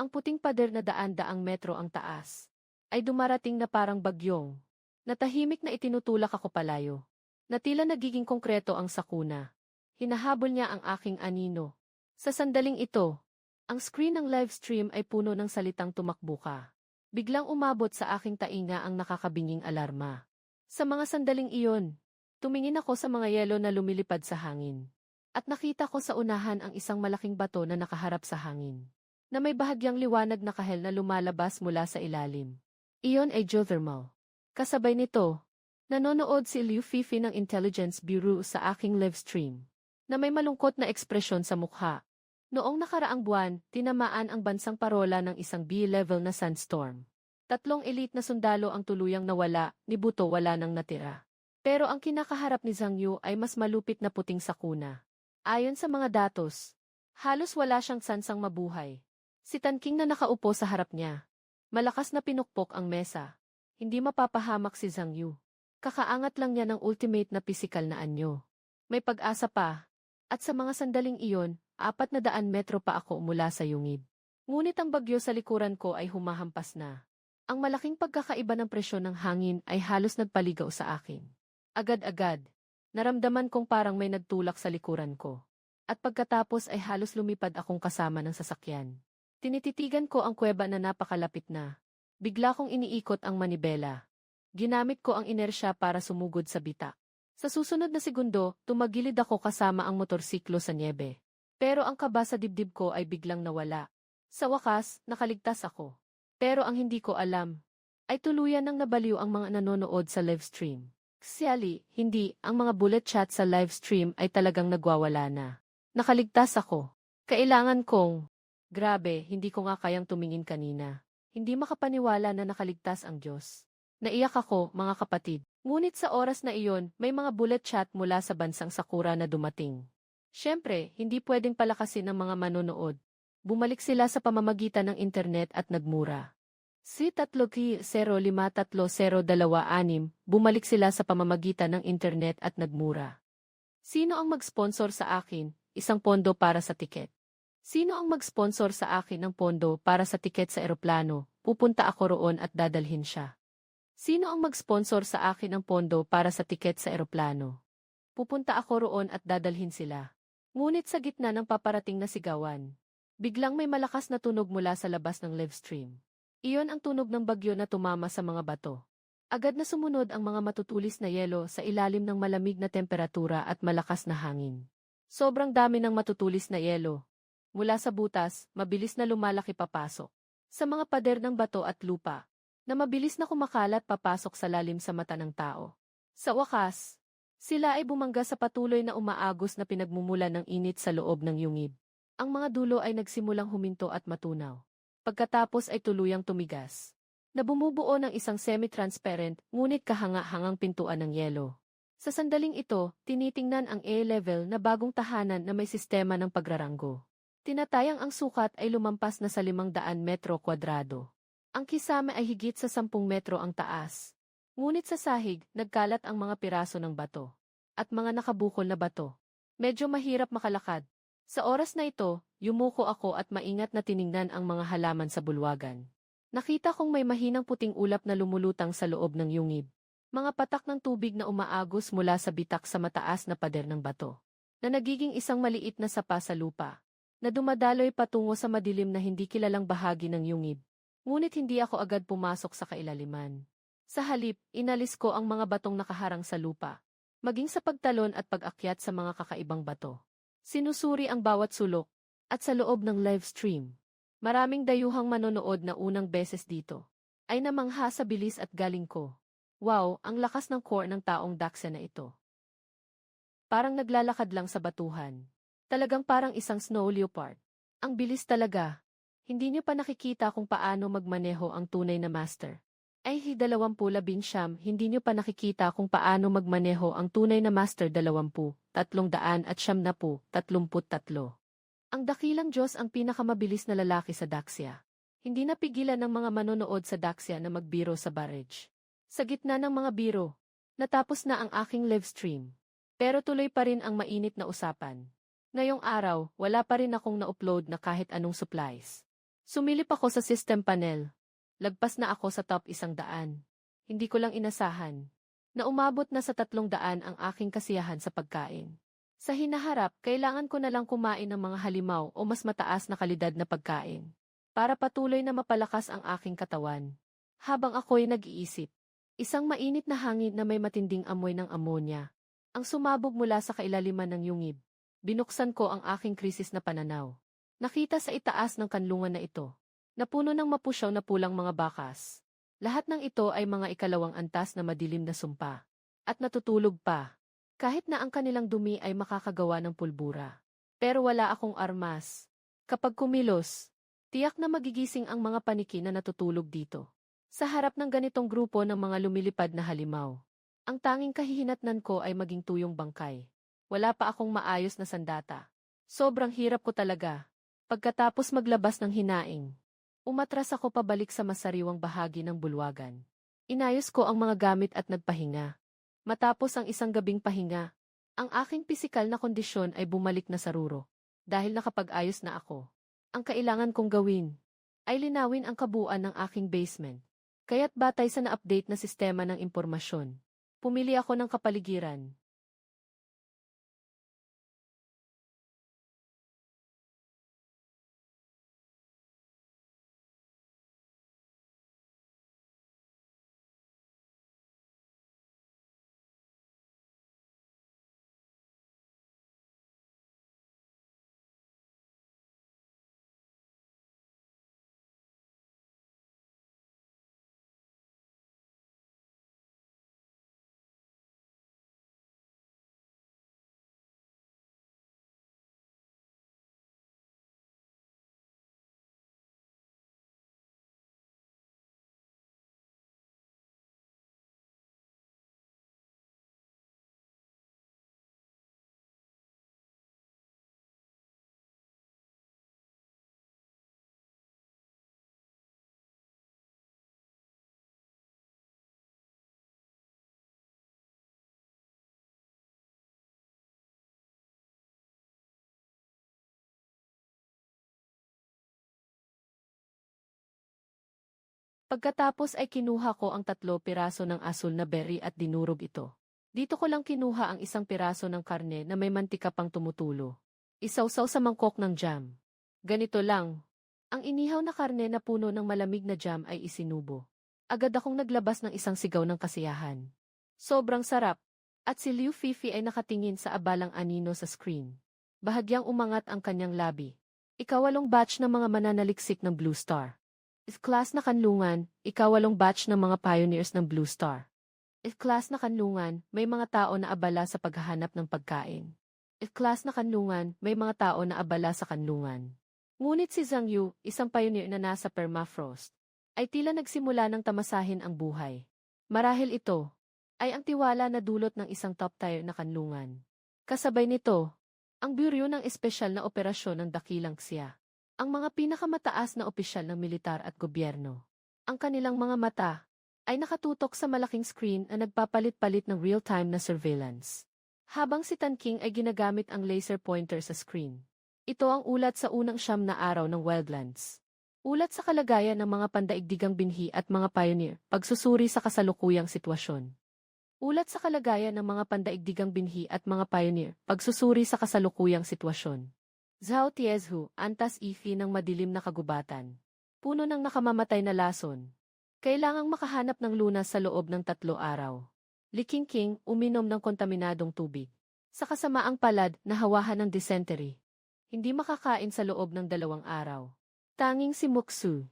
Ang puting pader na daan-daang metro ang taas ay dumarating na parang bagyong. Natahimik na itinutulak ako palayo. Na tila nagiging konkreto ang sakuna. Hinahabol niya ang aking anino. Sa sandaling ito, ang screen ng live stream ay puno ng salitang tumakbo ka. Biglang umabot sa aking tainga ang nakakabinging alarma. Sa mga sandaling iyon, tumingin ako sa mga yelo na lumilipad sa hangin. At nakita ko sa unahan ang isang malaking bato na nakaharap sa hangin, na may bahagyang liwanag na kahel na lumalabas mula sa ilalim. Iyon ay geothermal. Kasabay nito, nanonood si Liu Fifi ng Intelligence Bureau sa aking live stream, na may malungkot na ekspresyon sa mukha. Noong nakaraang buwan, tinamaan ang bansang parola ng isang B-level na sandstorm. 3 elite na sundalo ang tuluyang nawala, ni Buto wala nang natira. Pero ang kinakaharap ni Zhang Yu ay mas malupit na puting sakuna. Ayon sa mga datos, halos wala siyang sansang mabuhay. Si Tan King na nakaupo sa harap niya. Malakas na pinukpok ang mesa. Hindi mapapahamak si Zhang Yu. Kakaangat lang niya ng ultimate na pisikal na anyo. May pag-asa pa. At sa mga sandaling iyon, 400 metro pa ako mula sa yungib. Ngunit ang bagyo sa likuran ko ay humahampas na. Ang malaking pagkakaiba ng presyon ng hangin ay halos nagpaligaw sa akin. Agad-agad, naramdaman kong parang may nagtulak sa likuran ko. At pagkatapos ay halos lumipad akong kasama ng sasakyan. Tinititigan ko ang kuweba na napakalapit na. Bigla kong iniikot ang manibela. Ginamit ko ang inersya para sumugod sa bitak. Sa susunod na segundo, tumagilid ako kasama ang motorsiklo sa niebe. Pero ang kaba sa dibdib ko ay biglang nawala. Sa wakas, nakaligtas ako. Pero ang hindi ko alam, ay tuluyan nang nabaliw ang mga nanonood sa live stream. Actually, hindi, ang mga bullet chat sa live stream ay talagang nagwawala na. Nakaligtas ako. Kailangan kong... Grabe, hindi ko nga kayang tumingin kanina. Hindi makapaniwala na nakaligtas ang Diyos. Naiyak ako, mga kapatid. Ngunit sa oras na iyon, may mga bullet chat mula sa bansang Sakura na dumating. Siyempre, hindi pwedeng palakasin ng mga manonood. Bumalik sila sa pamamagitan ng internet at nagmura. Si 3K05326, bumalik sila sa pamamagitan ng internet at nagmura. Sino ang mag-sponsor sa akin? Isang pondo para sa tiket. Sino ang mag-sponsor sa akin ng pondo para sa tiket sa eroplano? Pupunta ako roon at dadalhin siya. Sino ang mag-sponsor sa akin ng pondo para sa tiket sa eroplano? Pupunta ako roon at dadalhin sila. Ngunit sa gitna ng paparating na sigawan, biglang may malakas na tunog mula sa labas ng live stream. Iyon ang tunog ng bagyo na tumama sa mga bato. Agad na sumunod ang mga matutulis na yelo sa ilalim ng malamig na temperatura at malakas na hangin. Sobrang dami ng matutulis na yelo. Mula sa butas, mabilis na lumalaki papasok. Sa mga pader ng bato at lupa, na mabilis na kumakalat papasok sa lalim sa mata ng tao. Sa wakas, sila ay bumangga sa patuloy na umaagos na pinagmumulan ng init sa loob ng yungib. Ang mga dulo ay nagsimulang huminto at matunaw. Pagkatapos ay tuluyang tumigas, na bumubuo ng isang semi-transparent ngunit kahanga-hangang pintuan ng yelo. Sa sandaling ito, tinitingnan ang A-level na bagong tahanan na may sistema ng pagraranggo. Tinatayang ang sukat ay lumampas na sa 500 metro kwadrado. Ang kisame ay higit sa 10 metro ang taas. Ngunit sa sahig, nagkalat ang mga piraso ng bato. At mga nakabukol na bato. Medyo mahirap makalakad. Sa oras na ito, yumuko ako at maingat na tiningnan ang mga halaman sa bulwagan. Nakita kong may mahinang puting ulap na lumulutang sa loob ng yungib. Mga patak ng tubig na umaagos mula sa bitak sa mataas na pader ng bato. Na nagiging isang maliit na sapa sa lupa. Na dumadaloy patungo sa madilim na hindi kilalang bahagi ng yungib. Ngunit hindi ako agad pumasok sa kailaliman. Sa halip, inalis ko ang mga batong nakaharang sa lupa. Maging sa pagtalon at pag-akyat sa mga kakaibang bato. Sinusuri ang bawat sulok. At sa loob ng live stream, maraming dayuhang manonood na unang beses dito. Ay namangha sa bilis at galing ko. Wow, ang lakas ng core ng taong Daxia na ito. Parang naglalakad lang sa batuhan. Talagang parang isang snow leopard. Ang bilis talaga. Hindi niyo pa nakikita kung paano magmaneho ang tunay na master. Ay 2019, hindi niyo pa nakikita kung paano magmaneho ang tunay na master 20,300 at 33. Ang dakilang Diyos ang pinakamabilis na lalaki sa Daxia. Hindi napigilan ng mga manonood sa Daxia na magbiro sa barrage. Sa gitna ng mga biro, natapos na ang aking live stream. Pero tuloy pa rin ang mainit na usapan. Ngayong araw, wala pa rin akong na-upload na kahit anong supplies. Sumilip ako sa system panel. Lagpas na ako sa top 100. Hindi ko lang inasahan na umabot na sa 300 ang aking kasiyahan sa pagkain. Sa hinaharap, kailangan ko na lang kumain ng mga halimaw o mas mataas na kalidad na pagkain. para patuloy na mapalakas ang aking katawan. Habang ako'y nag-iisip, isang mainit na hangin na may matinding amoy ng ammonia ang sumabog mula sa kailaliman ng yungib. Binuksan ko ang aking krisis na pananaw. Nakita sa itaas ng kanlungan na ito, na puno ng mapusyaw na pulang mga bakas. Lahat ng ito ay mga ikalawang antas na madilim na sumpa. At natutulog pa. Kahit na ang kanilang dumi ay makakagawa ng pulbura. Pero wala akong armas. Kapag kumilos, tiyak na magigising ang mga paniki na natutulog dito. Sa harap ng ganitong grupo ng mga lumilipad na halimaw, ang tanging kahihinatnan ko ay maging tuyong bangkay. Wala pa akong maayos na sandata. Sobrang hirap ko talaga. Pagkatapos maglabas ng hinaing, umatras ako pabalik sa masariwang bahagi ng bulwagan. Inayos ko ang mga gamit at nagpahinga. Matapos ang isang gabing pahinga, ang aking pisikal na kondisyon ay bumalik na sa ruro. Dahil nakapag-ayos na ako, ang kailangan kong gawin ay linawin ang kabuuan ng aking basement. Kaya't batay sa na-update na sistema ng impormasyon, pumili ako ng kapaligiran. Pagkatapos ay kinuha ko ang 3 piraso ng asul na berry at dinurog ito. Dito ko lang kinuha ang isang piraso ng karne na may mantika pang tumutulo. Isawsaw sa mangkok ng jam. Ganito lang. Ang inihaw na karne na puno ng malamig na jam ay isinubo. Agad akong naglabas ng isang sigaw ng kasiyahan. Sobrang sarap. At si Liu Fifi ay nakatingin sa abalang anino sa screen. Bahagyang umangat ang kanyang labi. Ikawalong batch ng mga mananaliksik ng Blue Star. Class na kanlungan, ikawalong batch ng mga pioneers ng Blue Star. Class na kanlungan, may mga tao na abala sa paghahanap ng pagkain. Class na kanlungan, may mga tao na abala sa kanlungan. Ngunit si Zhang Yu, isang pioneer na nasa permafrost, ay tila nagsimula ng tamasahin ang buhay. Marahil ito ay ang tiwala na dulot ng isang top-tier na kanlungan. Kasabay nito, ang Bureau ng Espesyal na Operasyon ng Dakilang Xia. Ang mga pinakamataas na opisyal ng militar at gobyerno. Ang kanilang mga mata ay nakatutok sa malaking screen na nagpapalit-palit ng real-time na surveillance. Habang si Tan King ay ginagamit ang laser pointer sa screen. Ito ang ulat sa unang 9 na araw ng Wildlands. Ulat sa kalagayan ng mga pandaigdigang binhi at mga pioneer, pagsusuri sa kasalukuyang sitwasyon. Ulat sa kalagayan ng mga pandaigdigang binhi at mga pioneer, pagsusuri sa kasalukuyang sitwasyon. Zhao Tiezhu, antas ifi ng madilim na kagubatan. Puno ng nakamamatay na lason. Kailangang makahanap ng lunas sa loob ng 3 araw. Li Qingqing, uminom ng kontaminadong tubig. Sa kasamaang palad, nahawahan ng dysentery. Hindi makakain sa loob ng 2 araw. Tanging si Muxu.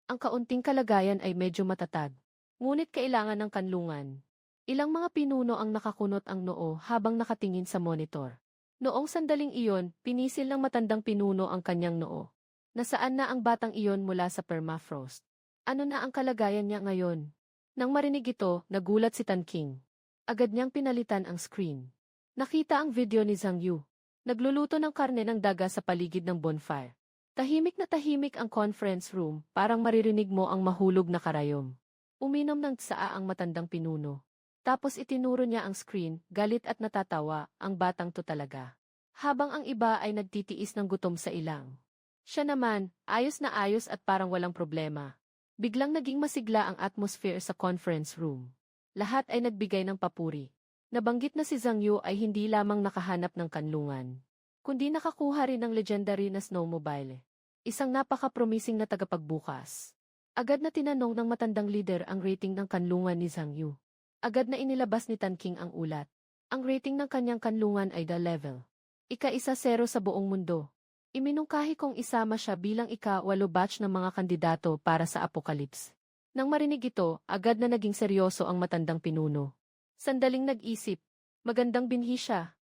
Ang kaunting kalagayan ay medyo matatag. Ngunit kailangan ng kanlungan. Ilang mga pinuno ang nakakunot ang noo habang nakatingin sa monitor. Noong sandaling iyon, pinisil ng matandang pinuno ang kanyang noo. Nasaan na ang batang iyon mula sa permafrost? Ano na ang kalagayan niya ngayon? Nang marinig ito, nagulat si Tan King. Agad niyang pinalitan ang screen. Nakita ang video ni Zhang Yu. Nagluluto ng karne ng daga sa paligid ng bonfire. Tahimik na tahimik ang conference room, parang maririnig mo ang mahulog na karayom. Uminom ng tsaa ang matandang pinuno. Tapos itinuro niya ang screen, galit at natatawa, ang batang to talaga. Habang ang iba ay nagtitiis ng gutom sa ilang. Siya naman, ayos na ayos at parang walang problema. Biglang naging masigla ang atmosphere sa conference room. Lahat ay nagbigay ng papuri. Nabanggit na si Zhang Yu ay hindi lamang nakahanap ng kanlungan, kundi nakakuha rin ng legendary na snowmobile. Isang napaka-promising na tagapagbukas. Agad na tinanong ng matandang leader ang rating ng kanlungan ni Zhang Yu. Agad na inilabas ni Tan King ang ulat. Ang rating ng kanyang kanlungan ay The Level. Ika-1-0 sa buong mundo. Iminungkahi kong isama siya bilang ika-8 batch ng mga kandidato para sa Apocalypse. Nang marinig ito, agad na naging seryoso ang matandang pinuno. Sandaling nag-isip, magandang binhi siya.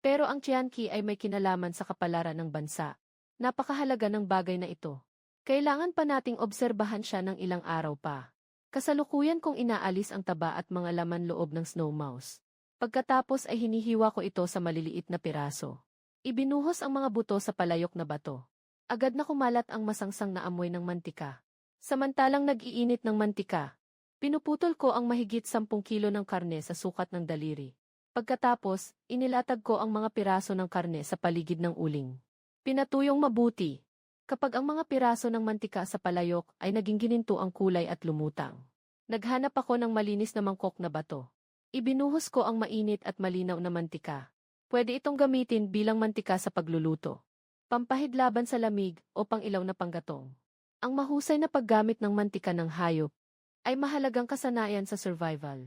Pero ang Tianqi ay may kinalaman sa kapalaran ng bansa. Napakahalaga ng bagay na ito. Kailangan pa nating obserbahan siya ng ilang araw pa. Kasalukuyan kong inaalis ang taba at mga laman loob ng snow mouse. Pagkatapos ay hinihiwa ko ito sa maliliit na piraso. Ibinuhos ang mga buto sa palayok na bato. Agad na kumalat ang masangsang na amoy ng mantika. Samantalang nag-iinit ng mantika, pinuputol ko ang mahigit 10 kilo ng karne sa sukat ng daliri. Pagkatapos, inilatag ko ang mga piraso ng karne sa paligid ng uling. Pinatuyong mabuti. Kapag ang mga piraso ng mantika sa palayok ay naging gininto ang kulay at lumutang. Naghanap ako ng malinis na mangkok na bato. Ibinuhos ko ang mainit at malinaw na mantika. Pwede itong gamitin bilang mantika sa pagluluto, pampahid laban sa lamig o pang-ilaw na panggatong. Ang mahusay na paggamit ng mantika ng hayop ay mahalagang kasanayan sa survival.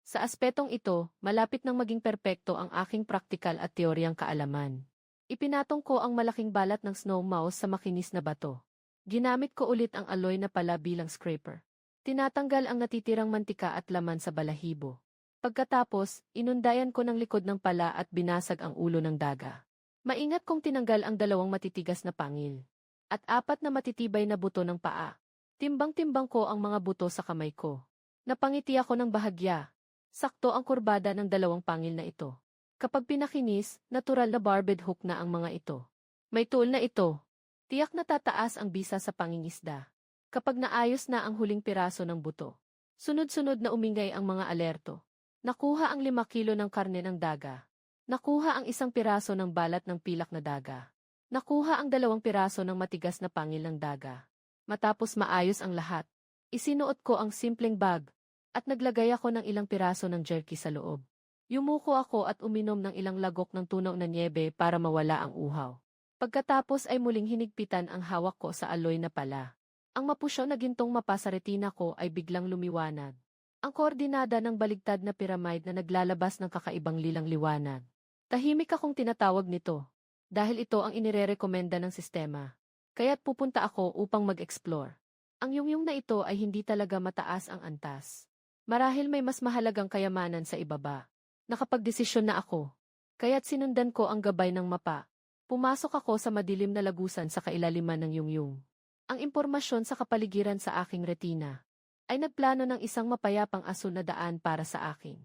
Sa aspetong ito, malapit nang maging perpekto ang aking praktikal at teoryang kaalaman. Ipinatong ko ang malaking balat ng snow mouse sa makinis na bato. Ginamit ko ulit ang aloy na pala bilang scraper. Tinatanggal ang natitirang mantika at laman sa balahibo. Pagkatapos, inundayan ko ng likod ng pala at binasag ang ulo ng daga. Maingat kong tinanggal ang 2 matitigas na pangil. At 4 na matitibay na buto ng paa. Timbang-timbang ko ang mga buto sa kamay ko. Napangiti ako ng bahagya. Sakto ang kurbada ng 2 pangil na ito. Kapag pinakinis, natural na barbed hook na ang mga ito. May tool na ito. Tiyak na tataas ang bisa sa pangingisda. Kapag naayos na ang huling piraso ng buto, sunod-sunod na umingay ang mga alerto. Nakuha ang 5 kilo ng karne ng daga. Nakuha ang 1 piraso ng balat ng pilak na daga. Nakuha ang 2 piraso ng matigas na pangil ng daga. Matapos maayos ang lahat, isinuot ko ang simpleng bag at naglagay ako ng ilang piraso ng jerky sa loob. Yumuko ako at uminom ng ilang lagok ng tunaw na niebe para mawala ang uhaw. Pagkatapos ay muling hinigpitan ang hawak ko sa aloy na pala. Ang mapusyaw na gintong mapa sa retina ko ay biglang lumiwanag. Ang koordinada ng baligtad na pyramid na naglalabas ng kakaibang lilang liwanag. Tahimik akong tinatawag nito. Dahil ito ang inirerekomenda ng sistema. Kaya't pupunta ako upang mag-explore. Ang yungyung na ito ay hindi talaga mataas ang antas. Marahil may mas mahalagang kayamanan sa ibaba. Nakapagdesisyon na ako. Kaya't sinundan ko ang gabay ng mapa. Pumasok ako sa madilim na lagusan sa kailaliman ng yungyung. Ang impormasyon sa kapaligiran sa aking retina ay nagplano ng isang mapayapang asul na daan para sa akin.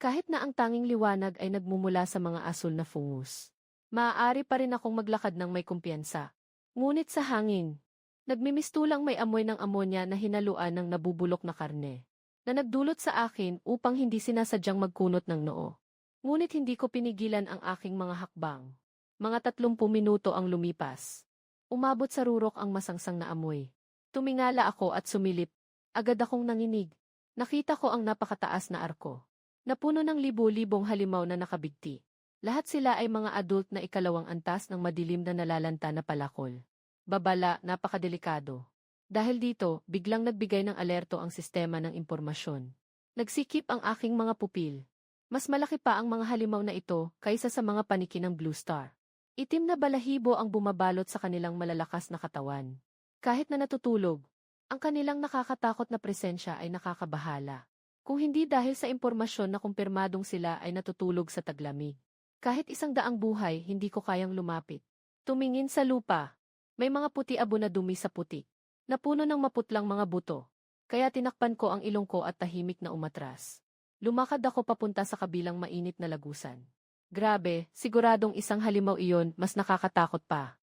Kahit na ang tanging liwanag ay nagmumula sa mga asul na fungus. Maaari pa rin akong maglakad ng may kumpiyansa. Ngunit sa hangin, nagmimistulang may amoy ng amonya na hinaluan ng nabubulok na karne, na nagdulot sa akin upang hindi sinasadyang magkunot ng noo. Ngunit hindi ko pinigilan ang aking mga hakbang. Mga 30 minuto ang lumipas. Umabot sa rurok ang masangsang na amoy. Tumingala ako at sumilip. Agad akong nanginig. Nakita ko ang napakataas na arko. Napuno ng libo-libong halimaw na nakabigti. Lahat sila ay mga adult na 2 antas ng madilim na nalalanta na palakol. Babala, napakadelikado. Dahil dito, biglang nagbigay ng alerto ang sistema ng impormasyon. Nagsikip ang aking mga pupil. Mas malaki pa ang mga halimaw na ito kaysa sa mga paniki ng Blue Star. Itim na balahibo ang bumabalot sa kanilang malalakas na katawan. Kahit na natutulog, ang kanilang nakakatakot na presensya ay nakakabahala. Kung hindi dahil sa impormasyon na kumpirmadong sila ay natutulog sa taglamig. Kahit 100 buhay, hindi ko kayang lumapit. Tumingin sa lupa. May mga puti-abo na dumi sa putik. Napuno ng maputlang mga buto. Kaya tinakpan ko ang ilong ko at tahimik na umatras. Lumakad ako papunta sa kabilang mainit na lagusan. Grabe, siguradong isang halimaw iyon, mas nakakatakot pa.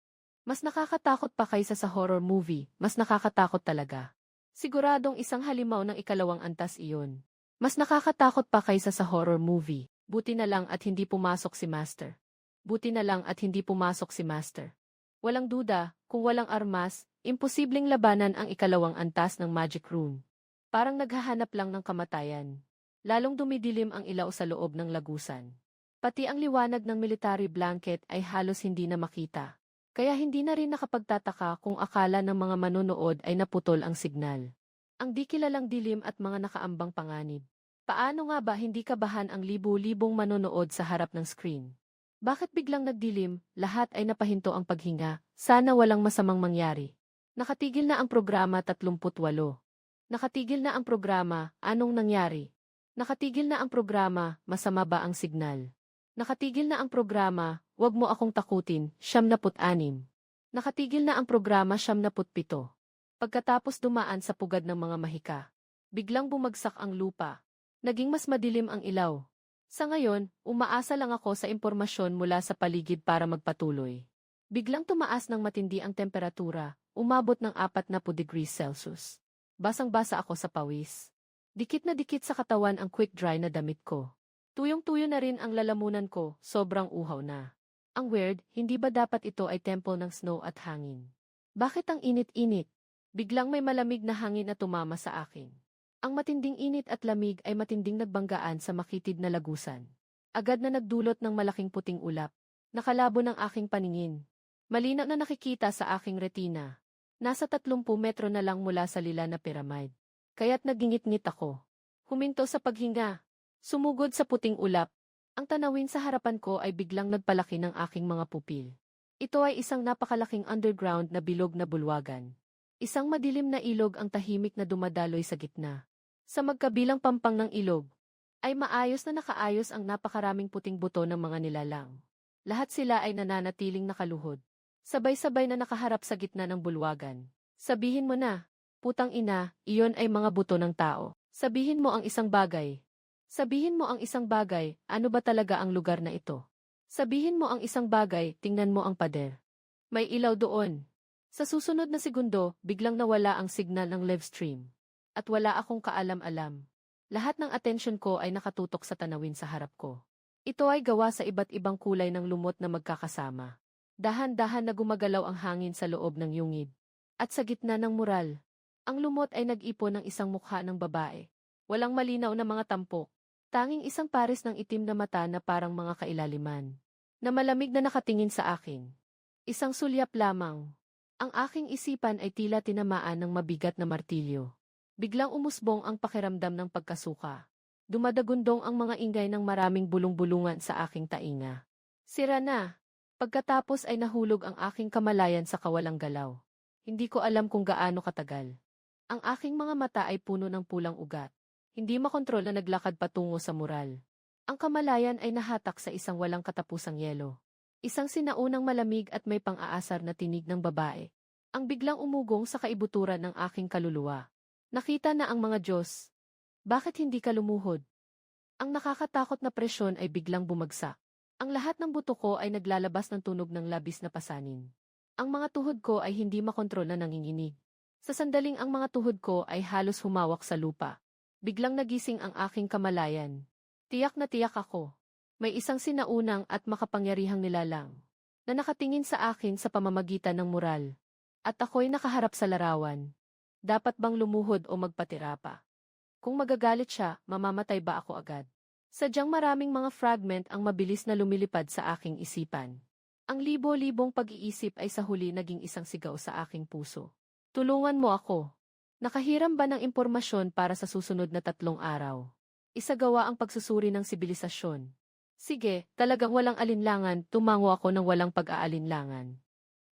Mas nakakatakot pa kaysa sa horror movie, mas nakakatakot talaga. Siguradong isang halimaw ng 2 antas iyon. Mas nakakatakot pa kaysa sa horror movie. Buti na lang at hindi pumasok si Master. Buti na lang at hindi pumasok si Master. Walang duda, kung walang armas, imposibleng labanan ang 2 antas ng magic rune. Parang naghahanap lang ng kamatayan. Lalong dumidilim ang ilaw sa loob ng lagusan. Pati ang liwanag ng military blanket ay halos hindi na makita. Kaya hindi na rin nakapagtataka kung akala ng mga manonood ay naputol ang signal. Ang di kilalang dilim at mga nakaambang panganib. Paano nga ba hindi kabahan ang libu-libong manonood sa harap ng screen? Bakit biglang nagdilim, lahat ay napahinto ang paghinga, sana walang masamang mangyari. Nakatigil na ang programa 38. Nakatigil na ang programa, anong nangyari? Nakatigil na ang programa, masama ba ang signal? Nakatigil na ang programa, wag mo akong takutin, 76. Nakatigil na ang programa 77. Pagkatapos dumaan sa pugad ng mga mahika, biglang bumagsak ang lupa. Naging mas madilim ang ilaw. Sa ngayon, umaasa lang ako sa impormasyon mula sa paligid para magpatuloy. Biglang tumaas ng matindi ang temperatura, umabot ng 40 degrees Celsius. Basang-basa ako sa pawis. Dikit na dikit sa katawan ang quick-dry na damit ko. Tuyong-tuyo na rin ang lalamunan ko, sobrang uhaw na. Ang weird, hindi ba dapat ito ay temple ng snow at hangin? Bakit ang init-init? Biglang may malamig na hangin na tumama sa akin. Ang matinding init at lamig ay matinding nagbanggaan sa makitid na lagusan. Agad na nagdulot ng malaking puting ulap. Nakalabo ng aking paningin. Malinaw na nakikita sa aking retina. Nasa 30 metro na lang mula sa lila na pyramid. Kaya't nagingit-ngit ako. Huminto sa paghinga. Sumugod sa puting ulap. Ang tanawin sa harapan ko ay biglang nagpalaki ng aking mga pupil. Ito ay isang napakalaking underground na bilog na bulwagan. Isang madilim na ilog ang tahimik na dumadaloy sa gitna. Sa magkabilang pampang ng ilog, ay maayos na nakaayos ang napakaraming puting buto ng mga nilalang. Lahat sila ay nananatiling nakaluhod. Sabay-sabay na nakaharap sa gitna ng bulwagan. Sabihin mo na, putang ina, iyon ay mga buto ng tao. Sabihin mo ang isang bagay. Sabihin mo ang isang bagay, ano ba talaga ang lugar na ito? Sabihin mo ang isang bagay, tingnan mo ang pader. May ilaw doon. Sa susunod na segundo, biglang nawala ang signal ng live stream. At wala akong kaalam-alam. Lahat ng atensyon ko ay nakatutok sa tanawin sa harap ko. Ito ay gawa sa iba't ibang kulay ng lumot na magkakasama. Dahan-dahan na gumagalaw ang hangin sa loob ng yungib. At sa gitna ng mural, ang lumot ay nag-ipon ng isang mukha ng babae. Walang malinaw na mga tampok. Tanging isang pares ng itim na mata na parang mga kailaliman. Na malamig na nakatingin sa akin. Isang sulyap lamang. Ang aking isipan ay tila tinamaan ng mabigat na martilyo. Biglang umusbong ang pakiramdam ng pagkasuka. Dumadagundong ang mga ingay ng maraming bulong-bulungan sa aking tainga. Sira na. Pagkatapos ay nahulog ang aking kamalayan sa kawalang galaw. Hindi ko alam kung gaano katagal. Ang aking mga mata ay puno ng pulang ugat. Hindi makontrol na naglakad patungo sa mural. Ang kamalayan ay nahatak sa isang walang katapusang yelo. Isang sinaunang malamig at may pang-aasar na tinig ng babae. Ang biglang umugong sa kaibuturan ng aking kaluluwa. Nakita na ang mga Diyos. Bakit hindi ka lumuhod? Ang nakakatakot na presyon ay biglang bumagsak. Ang lahat ng buto ko ay naglalabas ng tunog ng labis na pasanin. Ang mga tuhod ko ay hindi makontrol na nanginginig. Sa sandaling ang mga tuhod ko ay halos humawak sa lupa. Biglang nagising ang aking kamalayan. Tiyak na tiyak ako. May isang sinaunang at makapangyarihang nilalang na nakatingin sa akin sa pamamagitan ng mural. At ako'y nakaharap sa larawan. Dapat bang lumuhod o magpatira pa? Kung magagalit siya, mamamatay ba ako agad? Sadyang maraming mga fragment ang mabilis na lumilipad sa aking isipan. Ang libo-libong pag-iisip ay sa huli naging isang sigaw sa aking puso. Tulungan mo ako. Nakahiram ba ng impormasyon para sa susunod na 3 araw? Isagawa ang pagsusuri ng sibilisasyon. Sige, talagang walang alinlangan, tumango ako ng walang pag-aalinlangan.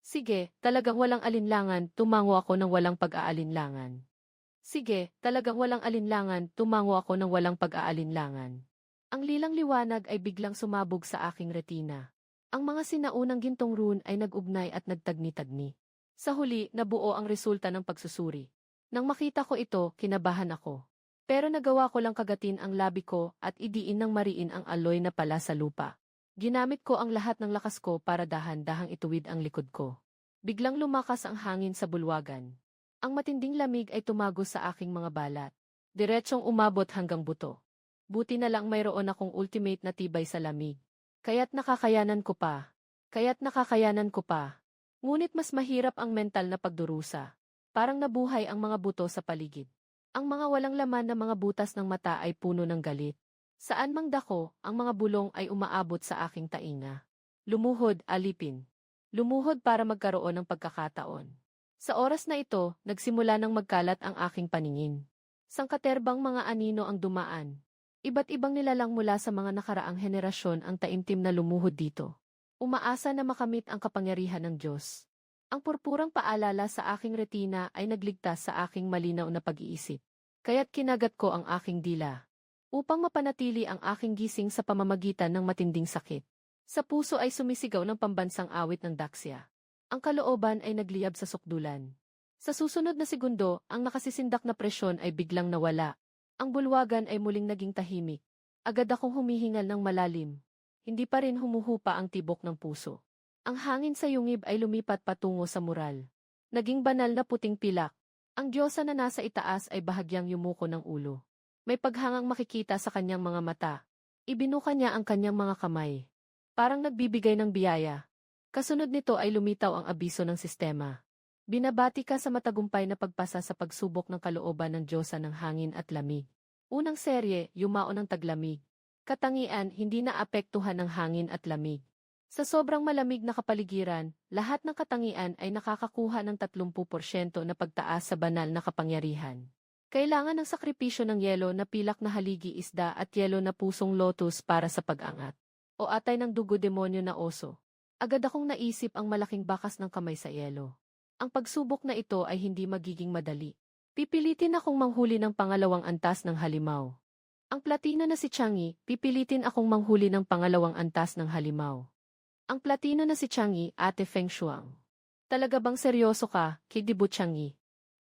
Sige, talagang walang alinlangan, tumango ako ng walang pag-aalinlangan. Sige, talagang walang alinlangan, tumango ako ng walang pag-aalinlangan. Ang lilang liwanag ay biglang sumabog sa aking retina. Ang mga sinaunang gintong rune ay nag-ugnay at nagtagni-tagni. Sa huli, nabuo ang resulta ng pagsusuri. Nang makita ko ito, kinabahan ako. Pero nagawa ko lang kagatin ang labi ko at idiin ng mariin ang aloy na pala sa lupa. Ginamit ko ang lahat ng lakas ko para dahan-dahang ituwid ang likod ko. Biglang lumakas ang hangin sa bulwagan. Ang matinding lamig ay tumagos sa aking mga balat. Diretsong umabot hanggang buto. Buti na lang mayroon akong ultimate na tibay sa lamig. Kaya't nakakayanan ko pa. Ngunit mas mahirap ang mental na pagdurusa. Parang nabuhay ang mga buto sa paligid. Ang mga walang laman na mga butas ng mata ay puno ng galit. Saan mang dako, ang mga bulong ay umaabot sa aking tainga. Lumuhod, alipin. Lumuhod para magkaroon ng pagkakataon. Sa oras na ito, nagsimula ng magkalat ang aking paningin. Sangkaterbang mga anino ang dumaan. Iba't ibang nilalang mula sa mga nakaraang henerasyon ang taimtim na lumuhod dito. Umaasa na makamit ang kapangyarihan ng Diyos. Ang purpurang paalala sa aking retina ay nagligtas sa aking malinaw na pag-iisip. Kaya't kinagat ko ang aking dila upang mapanatili ang aking gising sa pamamagitan ng matinding sakit. Sa puso ay sumisigaw ng pambansang awit ng Daxia. Ang kalooban ay nagliyab sa sukdulan. Sa susunod na segundo, ang nakasisindak na presyon ay biglang nawala. Ang bulwagan ay muling naging tahimik. Agad akong humihingal ng malalim. Hindi pa rin humuhupa ang tibok ng puso. Ang hangin sa yungib ay lumipat patungo sa mural. Naging banal na puting pilak. Ang diyosa na nasa itaas ay bahagyang yumuko ng ulo. May paghangang makikita sa kanyang mga mata. Ibinuka niya ang kanyang mga kamay. Parang nagbibigay ng biyaya. Kasunod nito ay lumitaw ang abiso ng sistema. Binabati ka sa matagumpay na pagpasa sa pagsubok ng kalooban ng diyosa ng hangin at lamig. Unang serye, yumao ng taglamig. Katangian, hindi na apektuhan ng hangin at lamig. Sa sobrang malamig na kapaligiran, lahat ng katangian ay nakakakuha ng 30% na pagtaas sa banal na kapangyarihan. Kailangan ng sakripisyo ng yelo na pilak na haligi isda at yelo na pusong lotus para sa pag-angat. O atay ng dugo demonyo na oso. Agad akong naisip ang malaking bakas ng kamay sa yelo. Ang pagsubok na ito ay hindi magiging madali. Pipilitin akong manghuli ng pangalawang antas ng halimaw. Ang platino na si Changi, pipilitin akong manghuli ng pangalawang antas ng halimaw. Ang platino na si Changi, Ate Feng Shuang. Talaga bang seryoso ka, Kidibu Changi?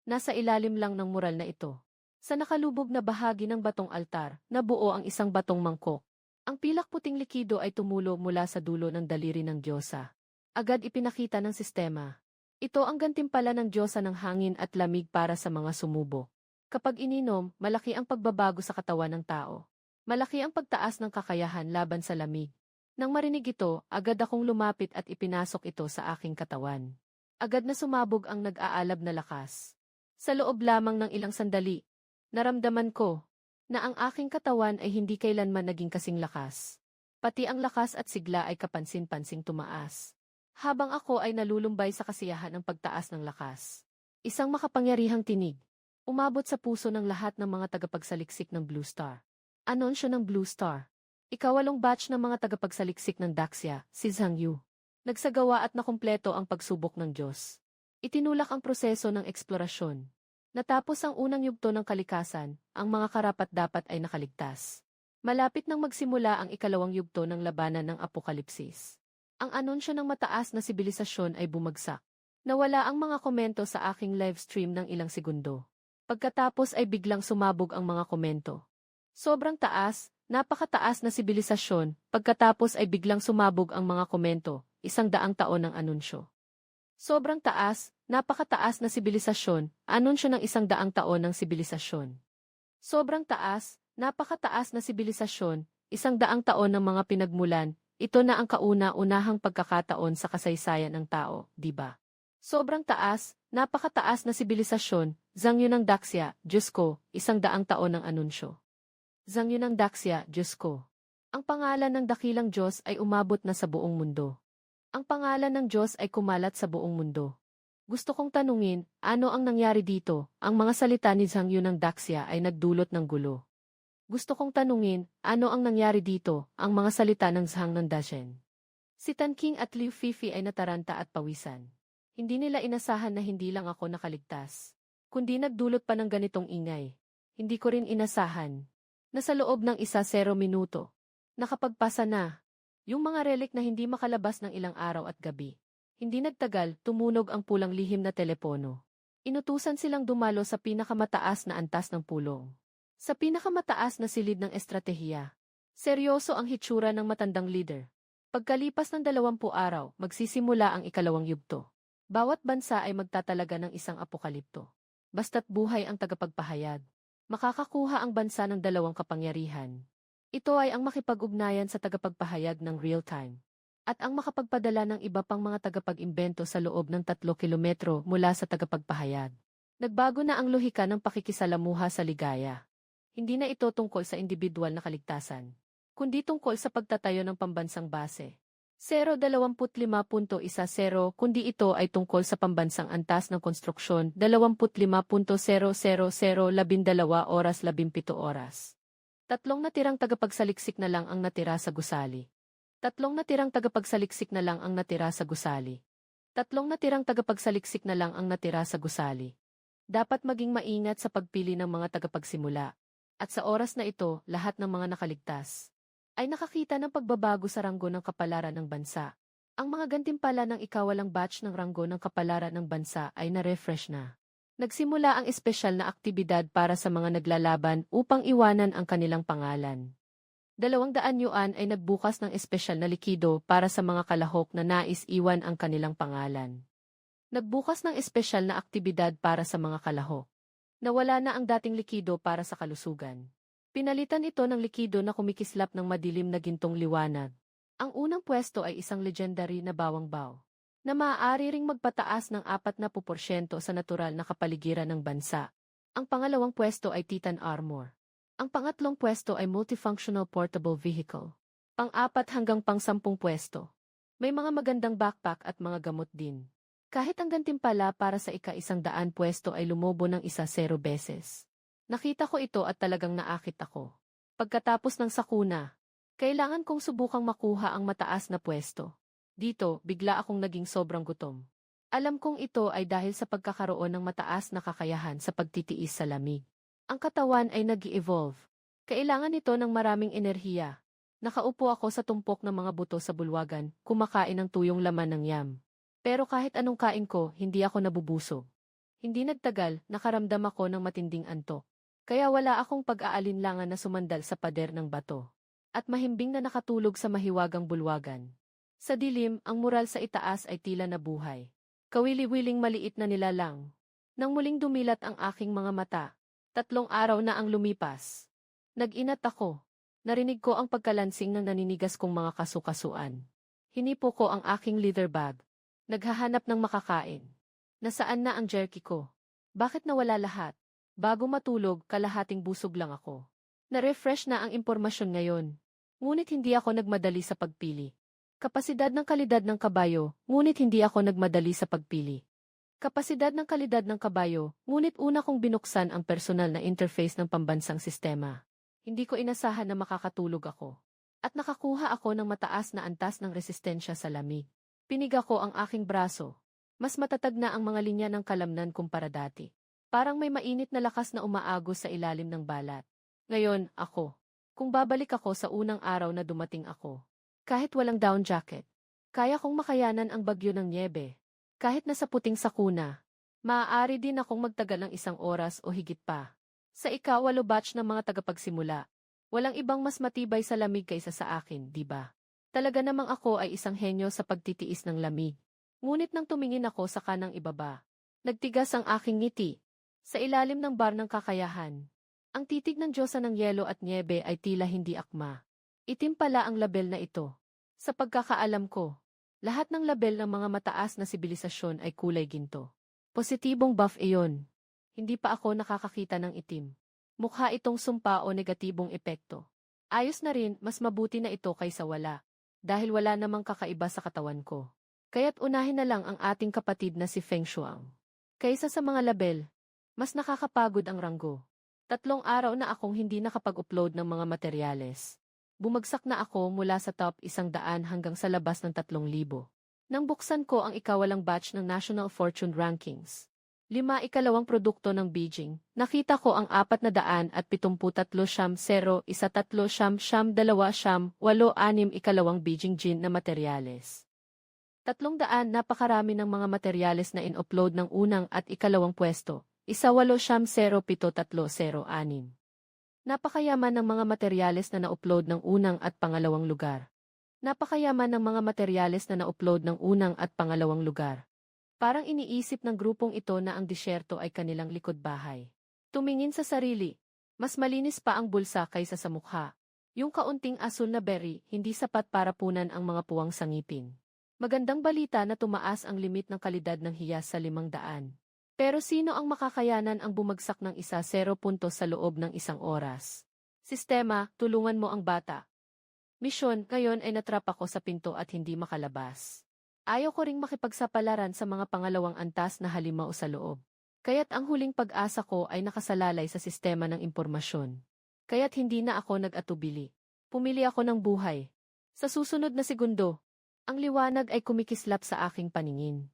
Nasa ilalim lang ng mural na ito. Sa nakalubog na bahagi ng batong altar, nabuo ang isang batong mangkok. Ang pilak puting likido ay tumulo mula sa dulo ng daliri ng diyosa. Agad ipinakita ng sistema. Ito ang gantimpala ng diyosa ng hangin at lamig para sa mga sumubok. Kapag ininom, malaki ang pagbabago sa katawan ng tao. Malaki ang pagtaas ng kakayahan laban sa lamig. Nang marinig ito, agad akong lumapit at ipinasok ito sa aking katawan. Agad na sumabog ang nag-aalab na lakas. Sa loob lamang ng ilang sandali, naramdaman ko na ang aking katawan ay hindi kailanman naging kasing lakas. Pati ang lakas at sigla ay kapansin-pansing tumaas. Habang ako ay nalulumbay sa kasiyahan ng pagtaas ng lakas. Isang makapangyarihang tinig. Umabot sa puso ng lahat ng mga tagapagsaliksik ng Blue Star. Anunsyo ng Blue Star. Ikawalong batch ng mga tagapagsaliksik ng Daxia, si Zhang Yu. Nagsagawa at nakumpleto ang pagsubok ng Diyos. Itinulak ang proseso ng eksplorasyon. Natapos ang unang yugto ng kalikasan, ang mga karapat-dapat ay nakaligtas. Malapit nang magsimula ang ikalawang yugto ng labanan ng apokalipsis. Ang anunsyo ng mataas na sibilisasyon ay bumagsak. Nawala ang mga komento sa aking live stream ng ilang segundo. Pagkatapos ay biglang sumabog ang mga komento. Sobrang taas, napakataas na sibilisasyon, pagkatapos ay biglang sumabog ang mga komento, 100 taon ng anunsyo. Sobrang taas, napakataas na sibilisasyon, anunsyo ng 100 taon ng sibilisasyon. Sobrang taas, napakataas na sibilisasyon, 100 taon ng mga pinagmulan, ito na ang kauna-unahang pagkakataon sa kasaysayan ng tao, di ba? Sobrang taas, napakataas na sibilisasyon, Zhang Yu ng Daxia, Diyos ko, 100 taon ng anunsyo. Zhang Yu ng Daxia, Diyos ko. Ang pangalan ng dakilang Diyos ay umabot na sa buong mundo. Ang pangalan ng Diyos ay kumalat sa buong mundo. Gusto kong tanungin, ano ang nangyari dito? Ang mga salita ni Zhang Yu ng Daxia ay nagdulot ng gulo. Gusto kong tanungin, ano ang nangyari dito? Ang mga salita ng Zhang ng Dashen. Si Tan King at Liu Fifi ay nataranta at pawisan. Hindi nila inasahan na hindi lang ako nakaligtas, kundi nagdulot pa ng ganitong ingay. Hindi ko rin inasahan na sa loob ng 1-0 minuto, nakapagpasa na yung mga relik na hindi makalabas ng ilang araw at gabi. Hindi nagtagal, tumunog ang pulang lihim na telepono. Inutusan silang dumalo sa pinakamataas na antas ng pulong. Sa pinakamataas na silid ng estratehiya. Seryoso ang hitsura ng matandang leader. Pagkalipas ng 20 araw, magsisimula ang ikalawang yugto. Bawat bansa ay magtatalaga ng isang apokalipto. Basta't buhay ang tagapagpahayag. Makakakuha ang bansa ng 2 kapangyarihan. Ito ay ang makipag-ugnayan sa tagapagpahayag ng real-time. At ang makapagpadala ng iba pang mga tagapag-imbento sa loob ng 3 kilometro mula sa tagapagpahayag. Nagbago na ang lohika ng pakikisalamuha sa ligaya. Hindi na ito tungkol sa individual na kaligtasan, kundi tungkol sa pagtatayo ng pambansang base. 025.10 kundi ito ay tungkol sa pambansang antas ng konstruksyon 25.00012 oras 17 oras. Tatlong natirang tagapagsaliksik na lang ang natira sa gusali. Tatlong natirang tagapagsaliksik na lang ang natira sa gusali. Tatlong natirang tagapagsaliksik na lang ang natira sa gusali. Dapat maging maingat sa pagpili ng mga tagapagsimula. At sa oras na ito, lahat ng mga nakaligtas ay nakakita ng pagbabago sa ranggo ng kapalaran ng bansa. Ang mga gantimpala ng ikawalang batch ng ranggo ng kapalaran ng bansa ay na-refresh na. Nagsimula ang espesyal na aktibidad para sa mga naglalaban upang iwanan ang kanilang pangalan. 200 yuan ay nagbukas ng espesyal na likido para sa mga kalahok na nais iwan ang kanilang pangalan. Nagbukas ng espesyal na aktibidad para sa mga kalahok. Nawala na ang dating likido para sa kalusugan. Pinalitan ito ng likido na kumikislap ng madilim na gintong liwanag. Ang unang pwesto ay isang legendary na bawang bao, na maaari ring magpataas ng 40% sa natural na kapaligiran ng bansa. Ang pangalawang pwesto ay Titan Armor. Ang pangatlong pwesto ay Multifunctional Portable Vehicle. Pang-4 hanggang pang-10 pwesto. May mga magandang backpack at mga gamot din. Kahit ang gantimpala para sa ika-100 pwesto ay lumobo ng 10 beses. Nakita ko ito at talagang naakit ako. Pagkatapos ng sakuna, kailangan kong subukang makuha ang mataas na pwesto. Dito, bigla akong naging sobrang gutom. Alam kong ito ay dahil sa pagkakaroon ng mataas na kakayahan sa pagtitiis sa lamig. Ang katawan ay nag-i-evolve. Kailangan ito ng maraming enerhiya. Nakaupo ako sa tumpok ng mga buto sa bulwagan, kumakain ng tuyong laman ng yam. Pero kahit anong kain ko, hindi ako nabubusog. Hindi nagtagal, nakaramdam ako ng matinding antok. Kaya wala akong pag-aalinlangan na sumandal sa pader ng bato. At mahimbing na nakatulog sa mahiwagang bulwagan. Sa dilim, ang mural sa itaas ay tila nabuhay. Kawili-wiling maliit na nilalang. Nang muling dumilat ang aking mga mata, 3 araw na ang lumipas. Nag-inat ako. Narinig ko ang pagkalansing ng naninigas kong mga kasukasuan. Hinipo ko ang aking leather bag. Naghahanap ng makakain. Nasaan na ang jerky ko? Bakit nawala lahat? Bago matulog, kalahating busog lang ako. Na-refresh na ang impormasyon ngayon. Ngunit hindi ako nagmadali sa pagpili. Kapasidad ng kalidad ng kabayo, ngunit hindi ako nagmadali sa pagpili. Kapasidad ng kalidad ng kabayo, ngunit una kong binuksan ang personal na interface ng pambansang sistema. Hindi ko inasahan na makakatulog ako. At nakakuha ako ng mataas na antas ng resistensya sa lamig. Piniga ko ang aking braso. Mas matatag na ang mga linya ng kalamnan kumpara dati. Parang may mainit na lakas na umaagos sa ilalim ng balat. Ngayon, ako. Kung babalik ako sa unang araw na dumating ako. Kahit walang down jacket. Kaya kong makayanan ang bagyo ng niebe. Kahit nasa puting sakuna. Maaari din akong magtagal ng 1 oras o higit pa. Sa ika-8 batch ng mga tagapagsimula. Walang ibang mas matibay sa lamig kaysa sa akin, di ba? Talaga namang ako ay isang henyo sa pagtitiis ng lamig. Ngunit nang tumingin ako sa kanang ibaba, nagtigas ang aking ngiti. Sa ilalim ng bar ng kakayahan, ang titig ng Diyosa ng yelo at niebe ay tila hindi akma. Itim pala ang label na ito. Sa pagkakaalam ko, lahat ng label ng mga mataas na sibilisasyon ay kulay ginto. Positibong buff iyon. Hindi pa ako nakakakita ng itim. Mukha itong sumpa o negatibong epekto. Ayos na rin, mas mabuti na ito kaysa wala. Dahil wala namang kakaiba sa katawan ko. Kaya't unahin na lang ang ating kapatid na si Feng Shuang. Kaysa sa mga label, mas nakakapagod ang ranggo. 3 araw na akong hindi nakapag-upload ng mga materyales. Bumagsak na ako mula sa top 100 hanggang sa labas ng 3,000. Nang buksan ko ang ikawalang batch ng National Fortune Rankings. 5 ikalawang produkto ng Beijing, nakita ko ang 473,013,2 ikalawang Beijing Gin na materyales. 300 napakarami ng mga materyales na in-upload ng unang at ikalawang pwesto. 1,807,306. Napakayaman ng mga materyales na na-upload ng unang at pangalawang lugar. Napakayaman ng mga materyales na na-upload ng unang at pangalawang lugar. Parang iniisip ng grupong ito na ang disyerto ay kanilang likod bahay. Tumingin sa sarili. Mas malinis pa ang bulsa kaysa sa mukha. Yung kaunting asul na berry, hindi sapat para punan ang mga puwang sa ngipin. Magandang balita na tumaas ang limit ng kalidad ng hiyas sa 500. Pero sino ang makakayanan ang bumagsak ng 1-0 puntos sa loob ng 1 oras? Sistema, tulungan mo ang bata. Misyon, ngayon ay natrap ako sa pinto at hindi makalabas. Ayaw ko ring makipagsapalaran sa mga pangalawang antas na halimaw sa loob. Kaya't ang huling pag-asa ko ay nakasalalay sa sistema ng impormasyon. Kaya't hindi na ako nag-atubili. Pumili ako ng buhay. Sa susunod na segundo, ang liwanag ay kumikislap sa aking paningin.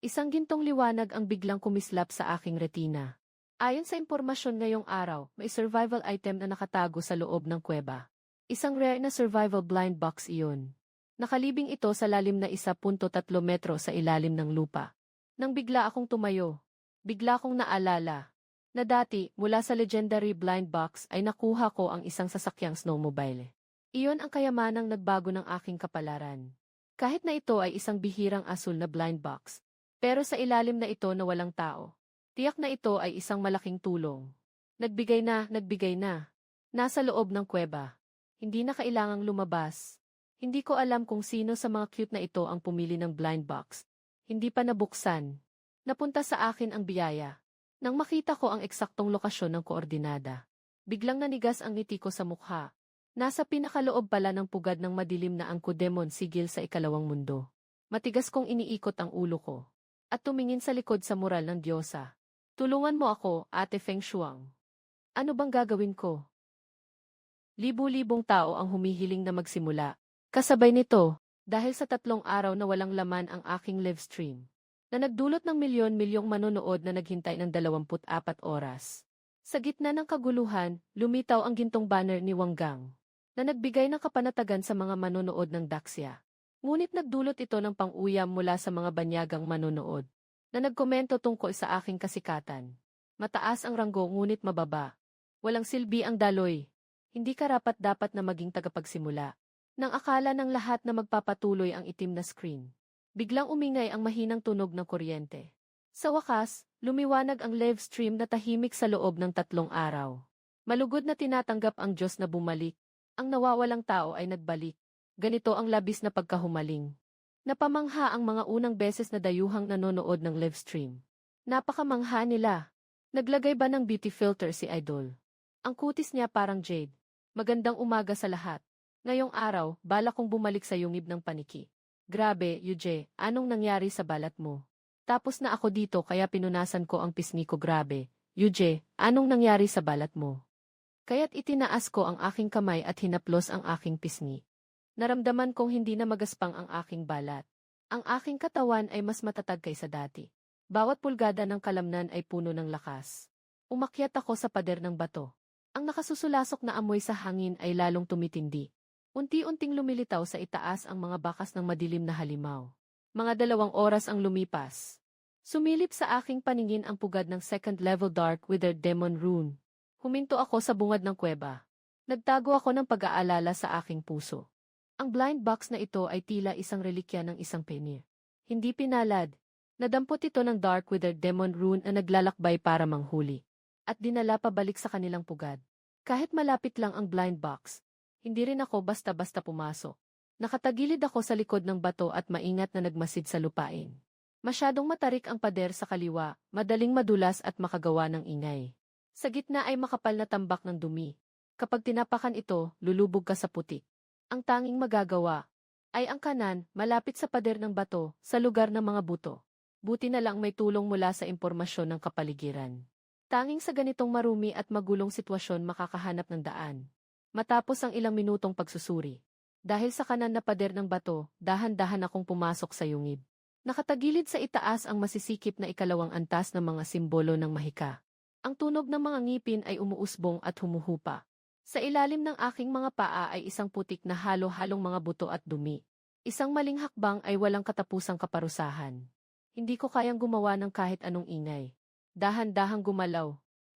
Isang gintong liwanag ang biglang kumislap sa aking retina. Ayon sa impormasyon ngayong araw, may survival item na nakatago sa loob ng kuweba. Isang rare na survival blind box iyon. Nakalibing ito sa lalim na 1.3 metro sa ilalim ng lupa. Nang bigla akong tumayo, bigla kong naalala na dati mula sa legendary blind box ay nakuha ko ang isang sasakyang snowmobile. Iyon ang kayamanang nagbago ng aking kapalaran. Kahit na ito ay isang bihirang asul na blind box, pero sa ilalim na ito na walang tao. Tiyak na ito ay isang malaking tulong. Nagbigay na. Nasa loob ng kuweba. Hindi na kailangang lumabas. Hindi ko alam kung sino sa mga cute na ito ang pumili ng blind box. Hindi pa nabuksan. Napunta sa akin ang biyaya. Nang makita ko ang eksaktong lokasyon ng koordinada, biglang nanigas ang ngiti ko sa mukha. Nasa pinakaloob pala ng pugad ng madilim na angkodemon sigil sa ikalawang mundo. Matigas kong iniikot ang ulo ko. At tumingin sa likod sa mural ng diyosa. Tulungan mo ako, Ate Feng Shuang. Ano bang gagawin ko? Libu-libong tao ang humihiling na magsimula. Kasabay nito, dahil sa 3 araw na walang laman ang aking live stream, na nagdulot ng milyon-milyong manonood na naghintay ng 24 oras. Sa gitna ng kaguluhan, lumitaw ang gintong banner ni Wang Gang, na nagbigay ng kapanatagan sa mga manonood ng Daxia. Ngunit nagdulot ito ng pang-uyam mula sa mga banyagang manonood, na nagkomento tungkol sa aking kasikatan. Mataas ang ranggo ngunit mababa. Walang silbi ang daloy. Hindi karapat-dapat na maging tagapagsimula. Nang akala ng lahat na magpapatuloy ang itim na screen, biglang umingay ang mahinang tunog ng kuryente. Sa wakas, lumiwanag ang live stream na tahimik sa loob ng 3 araw. Malugod na tinatanggap ang Diyos na bumalik. Ang nawawalang tao ay nagbalik. Ganito ang labis na pagkahumaling. Napamangha ang mga unang beses na dayuhang nanonood ng live stream. Napakamangha nila. Naglagay ba ng beauty filter si Idol? Ang kutis niya parang jade. Magandang umaga sa lahat. Ngayong araw, bala kong bumalik sa yungib ng paniki. Grabe, Yuje, anong nangyari sa balat mo? Tapos na ako dito kaya pinunasan ko ang pisngi ko. Grabe, Yuje, anong nangyari sa balat mo? Kaya't itinaas ko ang aking kamay at hinaplos ang aking pisngi. Naramdaman kong hindi na magaspang ang aking balat. Ang aking katawan ay mas matatag kaysa dati. Bawat pulgada ng kalamnan ay puno ng lakas. Umakyat ako sa pader ng bato. Ang nakasusulasok na amoy sa hangin ay lalong tumitindi. Unti-unting lumilitaw sa itaas ang mga bakas ng madilim na halimaw. Mga 2 oras ang lumipas. Sumilip sa aking paningin ang pugad ng 2nd level Dark Wither Demon Rune. Huminto ako sa bungad ng kuweba. Nagtago ako ng pag-aalala sa aking puso. Ang blind box na ito ay tila isang relikya ng isang penir. Hindi pinalad. Nadampot ito ng Dark Wither Demon Rune na naglalakbay para manghuli. At dinala pabalik sa kanilang pugad. Kahit malapit lang ang blind box, hindi rin ako basta-basta pumasok. Nakatagilid ako sa likod ng bato at maingat na nagmasid sa lupain. Masyadong matarik ang pader sa kaliwa, madaling madulas at makagawa ng ingay. Sa gitna ay makapal na tambak ng dumi. Kapag tinapakan ito, lulubog ka sa putik. Ang tanging magagawa ay ang kanan, malapit sa pader ng bato, sa lugar ng mga buto. Buti na lang may tulong mula sa impormasyon ng kapaligiran. Tanging sa ganitong marumi at magulong sitwasyon makakahanap ng daan. Matapos ang ilang minutong pagsusuri. Dahil sa kanan na pader ng bato, dahan-dahan akong pumasok sa yungib. Nakatagilid sa itaas ang masisikip na ikalawang antas ng mga simbolo ng mahika. Ang tunog ng mga ngipin ay umuusbong at humuhupa. Sa ilalim ng aking mga paa ay isang putik na halo-halong mga buto at dumi. Isang maling hakbang ay walang katapusang kaparusahan. Hindi ko kayang gumawa ng kahit anong ingay. Dahan-dahang gumalaw.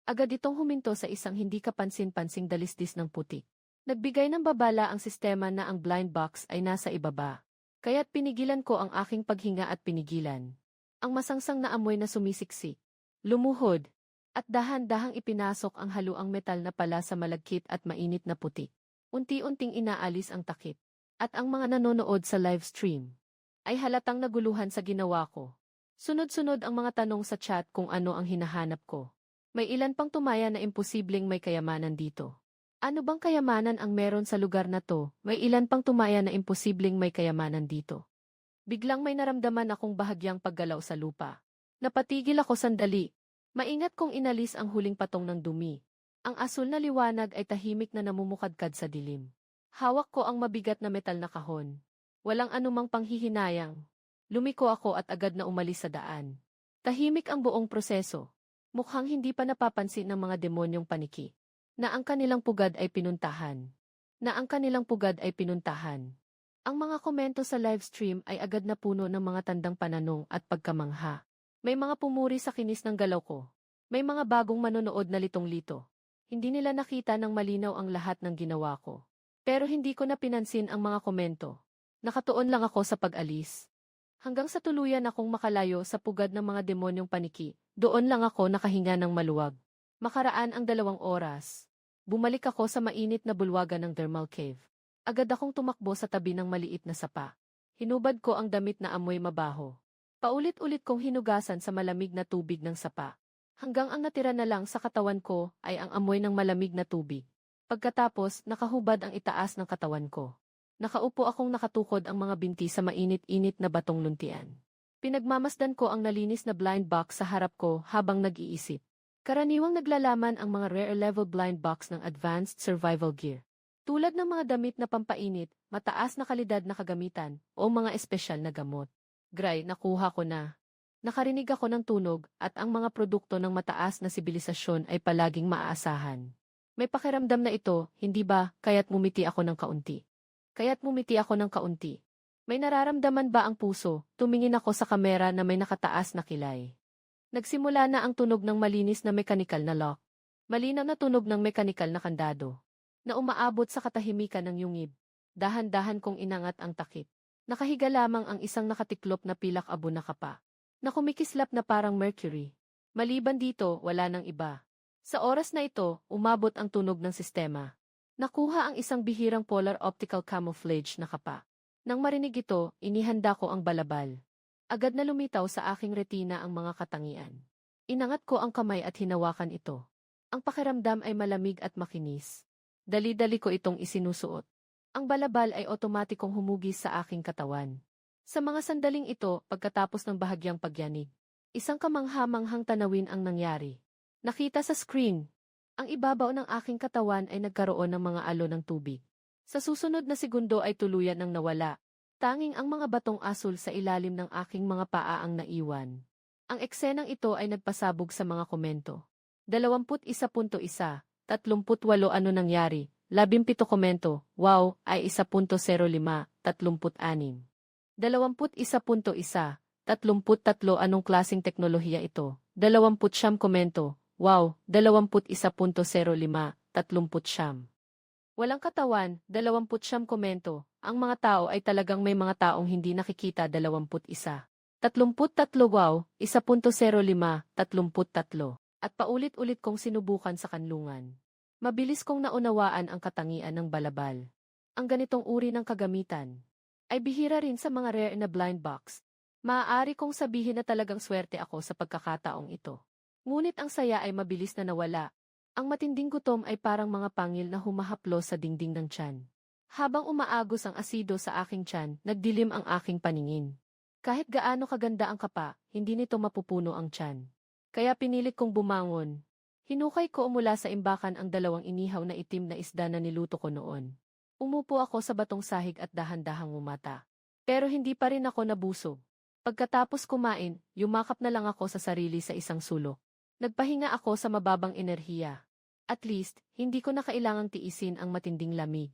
Agad itong huminto sa isang hindi kapansin-pansing dalisdis ng putik. Nagbigay ng babala ang sistema na ang blind box ay nasa ibaba. Kaya't pinigilan ko ang aking paghinga at pinigilan ang masangsang na amoy na sumisiksik. Lumuhod. At dahan-dahang ipinasok ang haluang metal na pala sa malagkit at mainit na putik. Unti-unting inaalis ang takip. At ang mga nanonood sa live stream ay halatang naguluhan sa ginawa ko. Sunod-sunod ang mga tanong sa chat kung ano ang hinahanap ko. May ilan pang tumaya na imposibleng may kayamanan dito. Ano bang kayamanan ang meron sa lugar na to? May ilan pang tumaya na imposibleng may kayamanan dito. Biglang may naramdaman akong bahagyang paggalaw sa lupa. Napatigil ako sandali. Maingat kong inalis ang huling patong ng dumi. Ang asul na liwanag ay tahimik na namumukadkad sa dilim. Hawak ko ang mabigat na metal na kahon. Walang anumang panghihinayang. Lumiko ako at agad na umalis sa daan. Tahimik ang buong proseso. Mukhang hindi pa napapansin ng mga demonyong paniki. Na ang kanilang pugad ay pinuntahan. Ang mga komento sa livestream ay agad na puno ng mga tandang pananong at pagkamangha. May mga pumuri sa kinis ng galaw ko. May mga bagong manonood na litong-lito. Hindi nila nakita ng malinaw ang lahat ng ginawa ko. Pero hindi ko na pinansin ang mga komento. Nakatuon lang ako sa pag-alis. Hanggang sa tuluyan akong makalayo sa pugad ng mga demonyong paniki, doon lang ako nakahinga ng maluwag. Makaraan ang 2 oras. Bumalik ako sa mainit na bulwagan ng thermal cave. Agad akong tumakbo sa tabi ng maliit na sapa. Hinubad ko ang damit na amoy mabaho. Paulit-ulit kong hinugasan sa malamig na tubig ng sapa. Hanggang ang natira na lang sa katawan ko ay ang amoy ng malamig na tubig. Pagkatapos, nakahubad ang itaas ng katawan ko. Nakaupo akong nakatukod ang mga binti sa mainit-init na batong luntian. Pinagmamasdan ko ang nalinis na blind box sa harap ko habang nag-iisip. Karaniwang naglalaman ang mga rare-level blind box ng advanced survival gear. Tulad ng mga damit na pampainit, mataas na kalidad na kagamitan, o mga espesyal na gamot. Gray, nakuha ko na. Nakarinig ako ng tunog at ang mga produkto ng mataas na sibilisasyon ay palaging maaasahan. May pakiramdam na ito, hindi ba, kaya't ngumiti ako ng kaunti. May nararamdaman ba ang puso? Tumingin ako sa kamera na may nakataas na kilay. Nagsimula na ang tunog ng malinis na mekanikal na lock. Malinaw na tunog ng mekanikal na kandado. Na umaabot sa katahimikan ng yungib. Dahan-dahan kong inangat ang takip. Nakahiga lamang ang isang nakatiklop na pilak-abo na kapa. Na kumikislap na parang mercury. Maliban dito, wala nang iba. Sa oras na ito, umabot ang tunog ng sistema. Nakuha ang isang bihirang polar optical camouflage na kapa. Nang marinig ito, inihanda ko ang balabal. Agad na lumitaw sa aking retina ang mga katangian. Inangat ko ang kamay at hinawakan ito. Ang pakiramdam ay malamig at makinis. Dali-dali ko itong isinusuot. Ang balabal ay otomatikong humugis sa aking katawan. Sa mga sandaling ito, pagkatapos ng bahagyang pagyanig, isang kamangha-manghang tanawin ang nangyari. Nakita sa screen. Ang ibabaw ng aking katawan ay nagkaroon ng mga alon ng tubig. Sa susunod na segundo ay tuluyan ng nawala. Tanging ang mga batong asul sa ilalim ng aking mga paa ang naiwan. Ang eksenang ito ay nagpasabog sa mga komento. 21.1, 38 ano nangyari, 17 komento, wow, ay 1.05, 36. 21.1, 33 anong klaseng teknolohiya ito, 20 komento, wow, 21.05, 30. Walang katawan, 20 komento. Ang mga tao ay talagang may mga taong hindi nakikita 21. 33 wow, 1.05, 33. At paulit-ulit kong sinubukan sa kanlungan. Mabilis kong naunawaan ang katangian ng balabal. Ang ganitong uri ng kagamitan ay bihira rin sa mga rare na blind box. Maaari kong sabihin na talagang swerte ako sa pagkakataong ito. Ngunit ang saya ay mabilis na nawala. Ang matinding gutom ay parang mga pangil na humahaplos sa dingding ng tiyan. Habang umaagos ang asido sa aking tiyan, nagdilim ang aking paningin. Kahit gaano kaganda ang kapa, hindi nito mapupuno ang tiyan. Kaya pinilit kong bumangon. Hinukay ko mula sa imbakan ang 2 inihaw na itim na isda na niluto ko noon. Umupo ako sa batong sahig at dahan-dahang umata. Pero hindi pa rin ako nabusog. Pagkatapos kumain, yumakap na lang ako sa sarili sa isang sulok. Nagpahinga ako sa mababang enerhiya. At least, hindi ko na kailangang tiisin ang matinding lamig.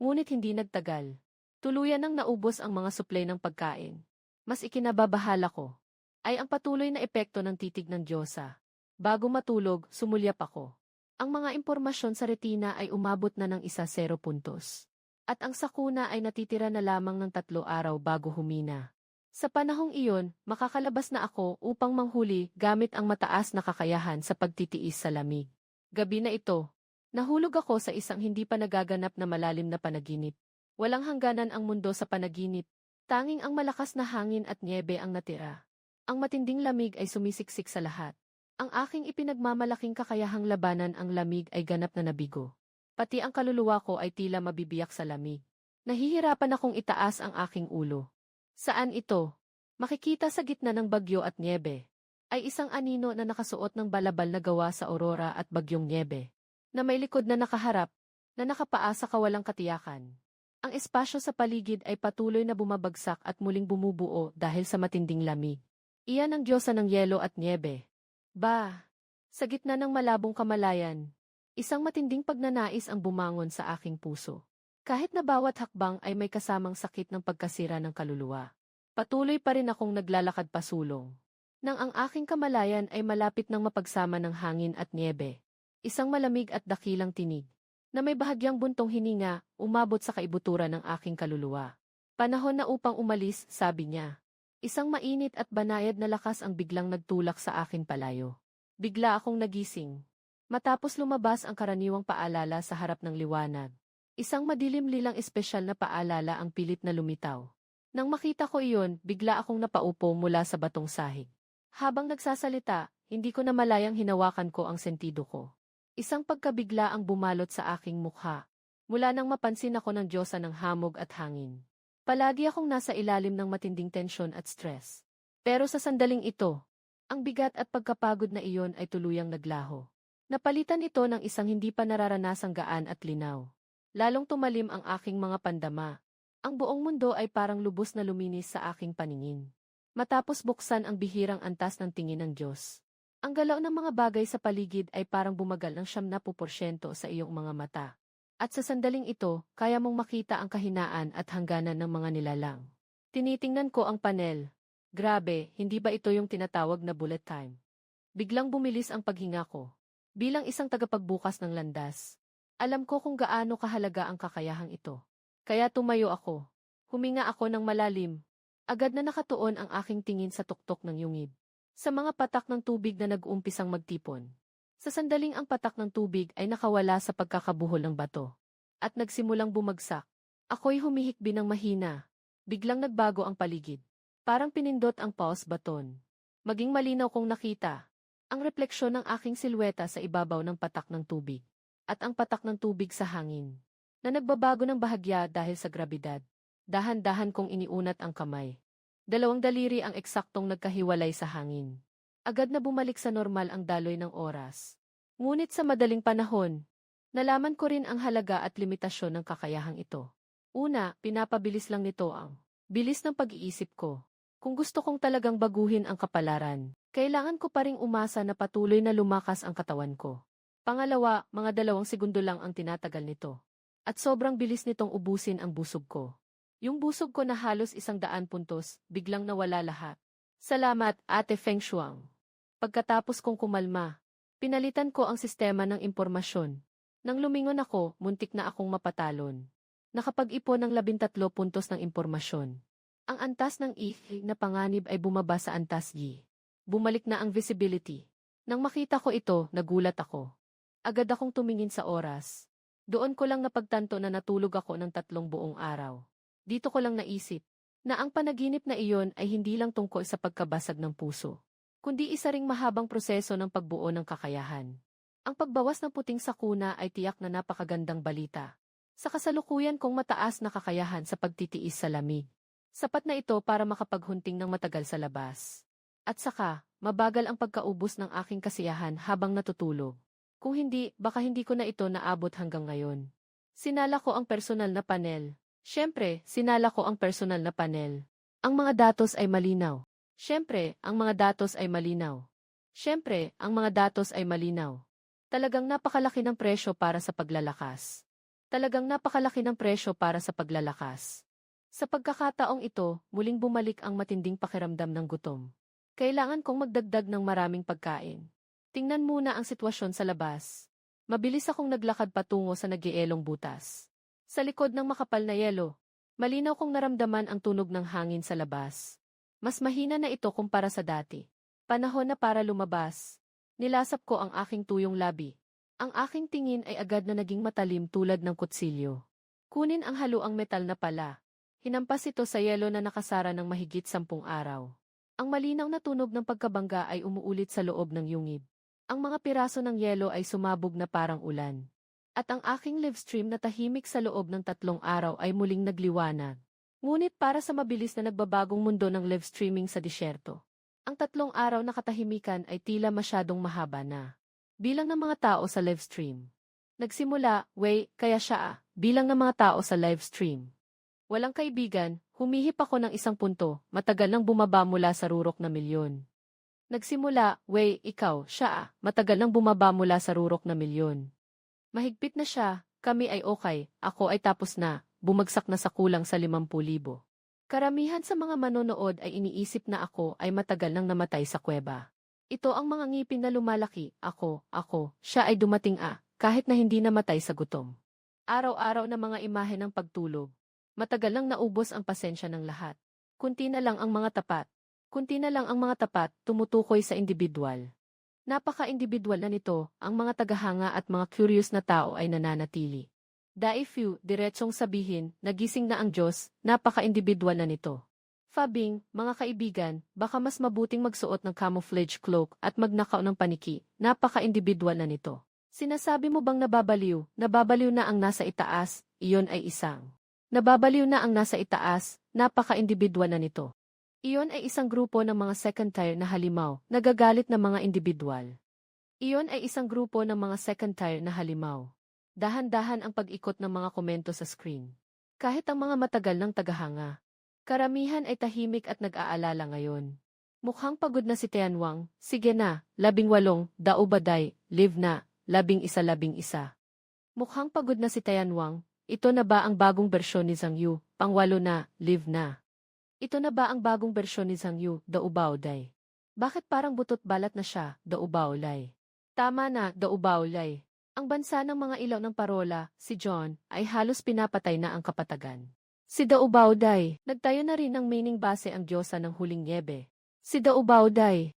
Ngunit hindi nagtagal. Tuluyan nang naubos ang mga suplay ng pagkain. Mas ikinababahala ko ay ang patuloy na epekto ng titig ng Diyosa. Bago matulog, sumulyap ako. Ang mga impormasyon sa retina ay umabot na ng 10 puntos. At ang sakuna ay natitira na lamang ng 3 araw bago humina. Sa panahong iyon, makakalabas na ako upang manghuli gamit ang mataas na kakayahan sa pagtitiis sa lamig. Gabi na ito, nahulog ako sa isang hindi pa nagaganap na malalim na panaginip. Walang hangganan ang mundo sa panaginip. Tanging ang malakas na hangin at nyebe ang natira. Ang matinding lamig ay sumisiksik sa lahat. Ang aking ipinagmamalaking kakayahang labanan ang lamig ay ganap na nabigo. Pati ang kaluluwa ko ay tila mabibiyak sa lamig. Nahihirapan akong itaas ang aking ulo. Saan ito? Makikita sa gitna ng bagyo at nyebe. Ay isang anino na nakasuot ng balabal na gawa sa aurora at bagyong nyebe. Na may likod na nakaharap, na nakapaa sa kawalang katiyakan. Ang espasyo sa paligid ay patuloy na bumabagsak at muling bumubuo dahil sa matinding lamig. Iyan ang diyosa ng yelo at nyebe. Ba! Sa gitna ng malabong kamalayan, isang matinding pagnanais ang bumangon sa aking puso. Kahit na bawat hakbang ay may kasamang sakit ng pagkasira ng kaluluwa. Patuloy pa rin akong naglalakad pasulong. Nang ang aking kamalayan ay malapit ng mapagsama ng hangin at nyebe. Isang malamig at dakilang tinig, na may bahagyang buntong hininga, umabot sa kaibuturan ng aking kaluluwa. Panahon na upang umalis, sabi niya. Isang mainit at banayad na lakas ang biglang nagtulak sa akin palayo. Bigla akong nagising. Matapos lumabas ang karaniwang paalala sa harap ng liwanag. Isang madilim-lilang espesyal na paalala ang pilit na lumitaw. Nang makita ko iyon, bigla akong napaupo mula sa batong sahig. Habang nagsasalita, hindi ko na malayang hinawakan ko ang sentido ko. Isang pagkabigla ang bumalot sa aking mukha. Mula nang mapansin ako ng diyosa ng hamog at hangin. Palagi akong nasa ilalim ng matinding tensyon at stress. Pero sa sandaling ito, ang bigat at pagkapagod na iyon ay tuluyang naglaho. Napalitan ito ng isang hindi pa nararanasang gaan at linaw. Lalong tumalim ang aking mga pandama. Ang buong mundo ay parang lubos na luminis sa aking paningin. Matapos buksan ang bihirang antas ng tingin ng Diyos. Ang galaw ng mga bagay sa paligid ay parang bumagal ng 70% sa iyong mga mata. At sa sandaling ito, kaya mong makita ang kahinaan at hangganan ng mga nilalang. Tinitingnan ko ang panel. Grabe, hindi ba ito yung tinatawag na bullet time? Biglang bumilis ang paghinga ko. Bilang isang tagapagbukas ng landas, alam ko kung gaano kahalaga ang kakayahang ito. Kaya tumayo ako. Huminga ako ng malalim. Agad na nakatuon ang aking tingin sa tuktok ng yungib. Sa mga patak ng tubig na nag-uumpisang magtipon. Sa sandaling ang patak ng tubig ay nakawala sa pagkakabuhol ng bato. At nagsimulang bumagsak. Ako'y humihikbi ng mahina. Biglang nagbago ang paligid. Parang pinindot ang pause button. Maging malinaw kong nakita ang refleksyon ng aking silweta sa ibabaw ng patak ng tubig. At ang patak ng tubig sa hangin. Na nagbabago ng bahagya dahil sa grabidad. Dahan-dahan kong iniunat ang kamay. Dalawang daliri ang eksaktong nagkahiwalay sa hangin. Agad na bumalik sa normal ang daloy ng oras. Ngunit sa madaling panahon, nalaman ko rin ang halaga at limitasyon ng kakayahang ito. Una, pinapabilis lang nito ang bilis ng pag-iisip ko. Kung gusto kong talagang baguhin ang kapalaran, kailangan ko pa ring umasa na patuloy na lumakas ang katawan ko. Pangalawa, mga 2 segundo lang ang tinatagal nito. At sobrang bilis nitong ubusin ang busog ko. Yung busog ko na halos 100 puntos, biglang nawala lahat. Salamat, Ate Feng Shuang. Pagkatapos kong kumalma, pinalitan ko ang sistema ng impormasyon. Nang lumingon ako, muntik na akong mapatalon. Nakapag-ipon ng 13 puntos ng impormasyon. Ang antas ng I na panganib ay bumaba sa antas Y. Bumalik na ang visibility. Nang makita ko ito, nagulat ako. Agad akong tumingin sa oras. Doon ko lang napagtanto na natulog ako ng 3 buong araw. Dito ko lang naisip na ang panaginip na iyon ay hindi lang tungkol sa pagkabasag ng puso, kundi isa ring mahabang proseso ng pagbuo ng kakayahan. Ang pagbawas ng puting sakuna ay tiyak na napakagandang balita. Sa kasalukuyan kong mataas na kakayahan sa pagtitiis sa lamig. Sapat na ito para makapaghunting ng matagal sa labas. At saka, mabagal ang pagkaubos ng aking kasiyahan habang natutulog. Kung hindi, baka hindi ko na ito naabot hanggang ngayon. Sinala ko ang personal na panel. Siyempre, sinala ko ang personal na panel. Ang mga datos ay malinaw. Siyempre, ang mga datos ay malinaw. Siyempre, ang mga datos ay malinaw. Talagang napakalaki ng presyo para sa paglalakas. Talagang napakalaki ng presyo para sa paglalakas. Sa pagkakataong ito, muling bumalik ang matinding pakiramdam ng gutom. Kailangan kong magdagdag ng maraming pagkain. Tingnan muna ang sitwasyon sa labas. Mabilis akong naglakad patungo sa nagielong butas. Sa likod ng makapal na yelo, malinaw kong naramdaman ang tunog ng hangin sa labas. Mas mahina na ito kumpara sa dati. Panahon na para lumabas. Nilasap ko ang aking tuyong labi. Ang aking tingin ay agad na naging matalim tulad ng kutsilyo. Kunin ang haluang metal na pala. Hinampas ito sa yelo na nakasara ng mahigit 10 araw. Ang malinaw na tunog ng pagkabangga ay umuulit sa loob ng yungib. Ang mga piraso ng yelo ay sumabog na parang ulan. At ang aking live stream na tahimik sa loob ng 3 araw ay muling nagliwanag. Ngunit para sa mabilis na nagbabagong mundo ng live streaming sa disyerto, ang 3 araw na katahimikan ay tila masyadong mahaba na. Bilang ng mga tao sa live stream. Nagsimula, kaya siya bilang ng mga tao sa live stream. Walang kaibigan, humihip ako ng isang punto, matagal nang bumaba mula sa rurok na milyon. Nagsimula, ikaw, siya matagal nang bumaba mula sa rurok na milyon. Mahigpit na siya, kami ay okay, ako ay tapos na, bumagsak na sa kulang sa 50,000. Karamihan sa mga manonood ay iniisip na ako ay matagal nang namatay sa kuweba. Ito ang mga ngipin na lumalaki, ako, siya ay dumating kahit na hindi namatay sa gutom. Araw-araw na mga imahe ng pagtulog. Matagal nang naubos ang pasensya ng lahat. Kunti na lang ang mga tapat, tumutukoy sa individual. Napaka-individual na nito, ang mga tagahanga at mga curious na tao ay nananatili. Few, diretsong sabihin, nagising na ang Diyos, napaka-individual na nito. Fabing, mga kaibigan, baka mas mabuting magsuot ng camouflage cloak at magnakaw ng paniki, napaka-individual na nito. Sinasabi mo bang nababaliw? Nababaliw na ang nasa itaas, iyon ay isang. Nababaliw na ang nasa itaas, napaka-individual na nito. Iyon ay isang grupo ng mga second tier na halimaw, nagagalit na mga individual. Iyon ay isang grupo ng mga second tier na halimaw. Dahan-dahan ang pag-ikot ng mga komento sa screen. Kahit ang mga matagal ng tagahanga. Karamihan ay tahimik at nag-aalala ngayon. Mukhang pagod na si Tianwang, sige na, 18, Daubaday, live na, 11. Mukhang pagod na si Tianwang, ito na ba ang bagong bersyon ni Zhang Yu, pang-8 na, live na. Ito na ba ang bagong bersyon ni Zhang Yu, Daubaoday? Bakit parang butot balat na siya, Daubaolay? Tama na, Daubaolay. Ang bansa ng mga ilaw ng parola, si John, ay halos pinapatay na ang kapatagan. Si Daubaoday, nagtayo na rin ng meaning base ang diyosa ng huling niebe. Si Daubaoday,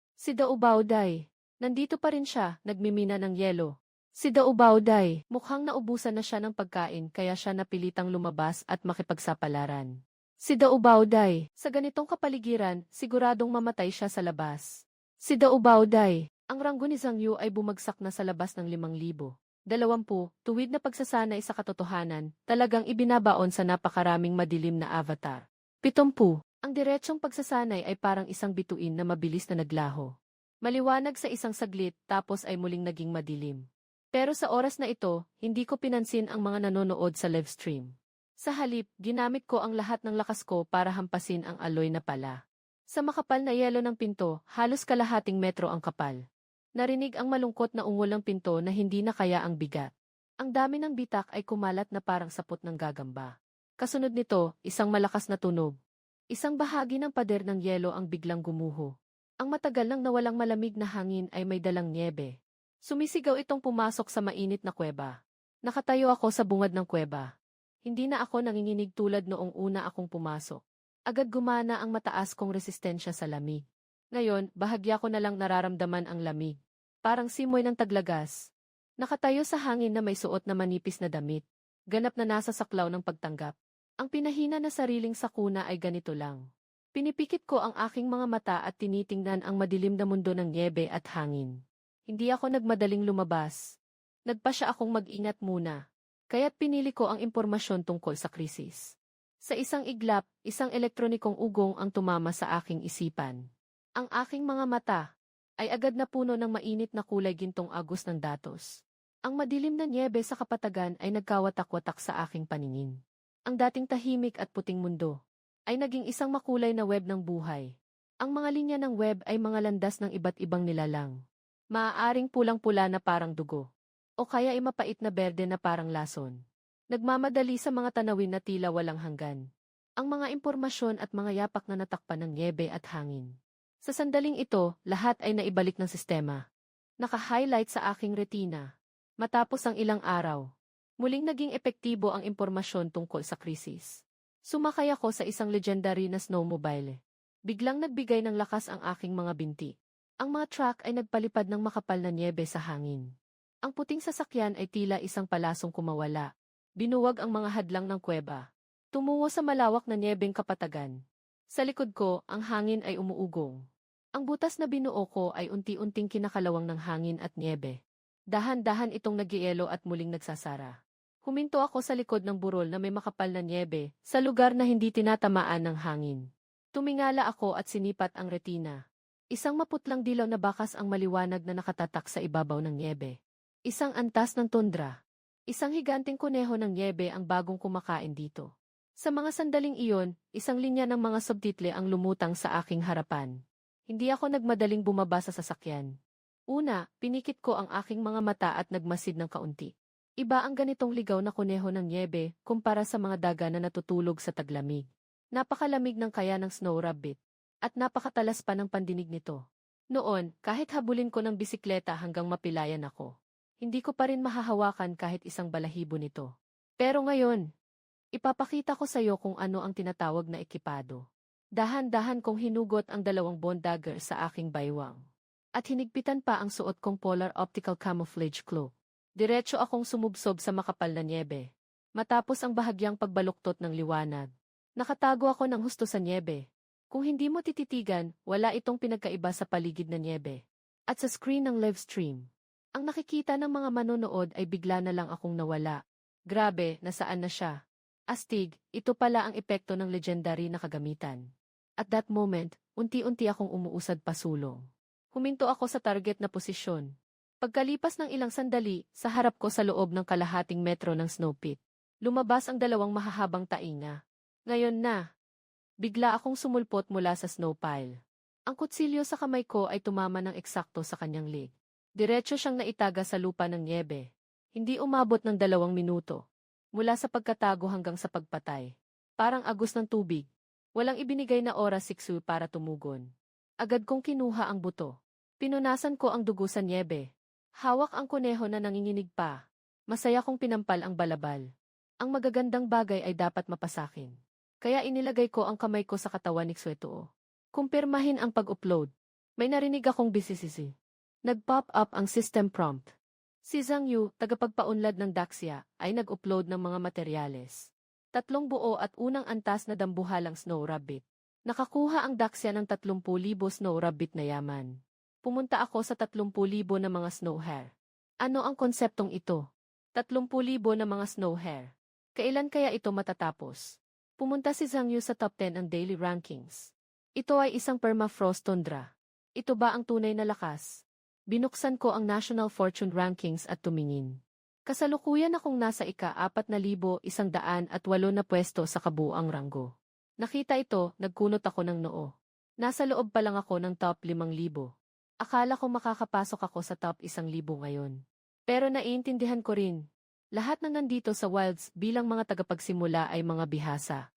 nandito pa rin siya, nagmimina ng yelo. Si Daubaoday, mukhang naubusan na siya ng pagkain kaya siya napilitang lumabas at makipagsapalaran. Si Daubaoday, sa ganitong kapaligiran, siguradong mamatay siya sa labas. Si Daubaoday, ang ranggo ni Zhang Yu ay bumagsak na sa labas ng 5,000. 20, tuwid na pagsasanay sa katotohanan, talagang ibinabaon sa napakaraming madilim na avatar. 70, ang diretsong pagsasanay ay parang isang bituin na mabilis na naglaho. Maliwanag sa isang saglit tapos ay muling naging madilim. Pero sa oras na ito, hindi ko pinansin ang mga nanonood sa live stream. Sa halip, ginamit ko ang lahat ng lakas ko para hampasin ang aloy na pala. Sa makapal na yelo ng pinto, halos kalahating metro ang kapal. Narinig ang malungkot na ungol ng pinto na hindi na kaya ang bigat. Ang dami ng bitak ay kumalat na parang sapot ng gagamba. Kasunod nito, isang malakas na tunog. Isang bahagi ng pader ng yelo ang biglang gumuho. Ang matagal nang nawalang malamig na hangin ay may dalang niebe. Sumisigaw itong pumasok sa mainit na kuweba. Nakatayo ako sa bungad ng kuweba. Hindi na ako nanginginig tulad noong una akong pumasok. Agad gumana ang mataas kong resistensya sa lamig. Ngayon, bahagya ko na lang nararamdaman ang lamig. Parang simoy ng taglagas. Nakatayo sa hangin na may suot na manipis na damit. Ganap na nasa saklaw ng pagtanggap. Ang pinahina na sariling sakuna ay ganito lang. Pinipikit ko ang aking mga mata at tinitingnan ang madilim na mundo ng niebe at hangin. Hindi ako nagmadaling lumabas. Nagpasya akong mag-ingat muna. Kaya't pinili ko ang impormasyon tungkol sa krisis. Sa isang iglap, isang elektronikong ugong ang tumama sa aking isipan. Ang aking mga mata ay agad na puno ng mainit na kulay gintong agos ng datos. Ang madilim na niebe sa kapatagan ay nagkawatak-watak sa aking paningin. Ang dating tahimik at puting mundo ay naging isang makulay na web ng buhay. Ang mga linya ng web ay mga landas ng iba't ibang nilalang. Maaaring pulang-pula na parang dugo. O kaya ay mapait na berde na parang lason. Nagmamadali sa mga tanawin na tila walang hanggan. Ang mga impormasyon at mga yapak na natakpan ng niebe at hangin. Sa sandaling ito, lahat ay naibalik ng sistema. Naka-highlight sa aking retina. Matapos ang ilang araw, muling naging epektibo ang impormasyon tungkol sa krisis. Sumakay ako sa isang legendary na snowmobile. Biglang nagbigay ng lakas ang aking mga binti. Ang mga truck ay nagpalipad ng makapal na niebe sa hangin. Ang puting sasakyan ay tila isang palasong kumawala. Binuwag ang mga hadlang ng kuweba. Tumungo sa malawak na niebeng kapatagan. Sa likod ko, ang hangin ay umuugong. Ang butas na binuo ko ay unti-unting kinakalawang ng hangin at niebe. Dahan-dahan itong nagyelo at muling nagsasara. Huminto ako sa likod ng burol na may makapal na nyebe, sa lugar na hindi tinatamaan ng hangin. Tumingala ako at sinipat ang retina. Isang maputlang dilaw na bakas ang maliwanag na nakatatak sa ibabaw ng nyebe. Isang antas ng tundra. Isang higanting kuneho ng nyebe ang bagong kumakain dito. Sa mga sandaling iyon, isang linya ng mga subtitle ang lumutang sa aking harapan. Hindi ako nagmadaling bumaba sa sasakyan. Una, pinikit ko ang aking mga mata at nagmasid ng kaunti. Iba ang ganitong ligaw na kuneho ng nyebe kumpara sa mga daga na natutulog sa taglamig. Napakalamig ng kaya ng snow rabbit. At napakatalas pa ng pandinig nito. Noon, kahit habulin ko ng bisikleta hanggang mapilayan ako, hindi ko pa rin mahahawakan kahit isang balahibo nito. Pero ngayon, ipapakita ko sa iyo kung ano ang tinatawag na ekipado. Dahan-dahan kong hinugot ang 2 bone dagger sa aking baywang. At hinigpitan pa ang suot kong polar optical camouflage cloak. Diretso akong sumubsob sa makapal na nyebe. Matapos ang bahagyang pagbaluktot ng liwanag, nakatago ako ng husto sa nyebe. Kung hindi mo tititigan, wala itong pinagkaiba sa paligid na nyebe. At sa screen ng live stream, ang nakikita ng mga manonood ay bigla na lang akong nawala. Grabe, nasaan na siya? Astig, ito pala ang epekto ng legendary na kagamitan. At that moment, unti-unti akong umuusad pasulong. Huminto ako sa target na posisyon. Pagkalipas ng ilang sandali, sa harap ko sa loob ng kalahating metro ng snow pit, lumabas ang 2 mahahabang tainga. Ngayon na, bigla akong sumulpot mula sa snow pile. Ang kutsilyo sa kamay ko ay tumama ng eksakto sa kanyang leg. Diretso siyang naitaga sa lupa ng nyebe. Hindi umabot ng 2 minuto. Mula sa pagkatago hanggang sa pagpatay. Parang agos ng tubig. Walang ibinigay na oras siksu para tumugon. Agad kong kinuha ang buto. Pinunasan ko ang dugo sa nyebe. Hawak ang kuneho na nanginginig pa. Masaya kong pinampal ang balabal. Ang magagandang bagay ay dapat mapasakin. Kaya inilagay ko ang kamay ko sa katawan ni Xwetuo. Kumpirmahin ang pag-upload. May narinig akong bisisisi. Nag-pop up ang system prompt. Si Zhang Yu, tagapagpaunlad ng Daxia, ay nag-upload ng mga materyales. 3 buo at unang antas na dambuhalang snow rabbit. Nakakuha ang Daxia ng 30,000 snow rabbit na yaman. Pumunta ako sa 30,000 na mga snow hare. Ano ang konseptong ito? 30,000 na mga snow hare. Kailan kaya ito matatapos? Pumunta si Zhang Yu sa top 10 ang daily rankings. Ito ay isang permafrost tundra. Ito ba ang tunay na lakas? Binuksan ko ang National Fortune Rankings at tumingin. Kasalukuyan akong nasa ika-4,108 na pwesto sa kabuuang ranggo. Nakita ito, nagkunot ako ng noo. Nasa loob pa lang ako ng top 5,000. Akala ko makakapasok ako sa top 1,000 ngayon. Pero naiintindihan ko rin. Lahat ng nandito sa Wilds bilang mga tagapagsimula ay mga bihasa.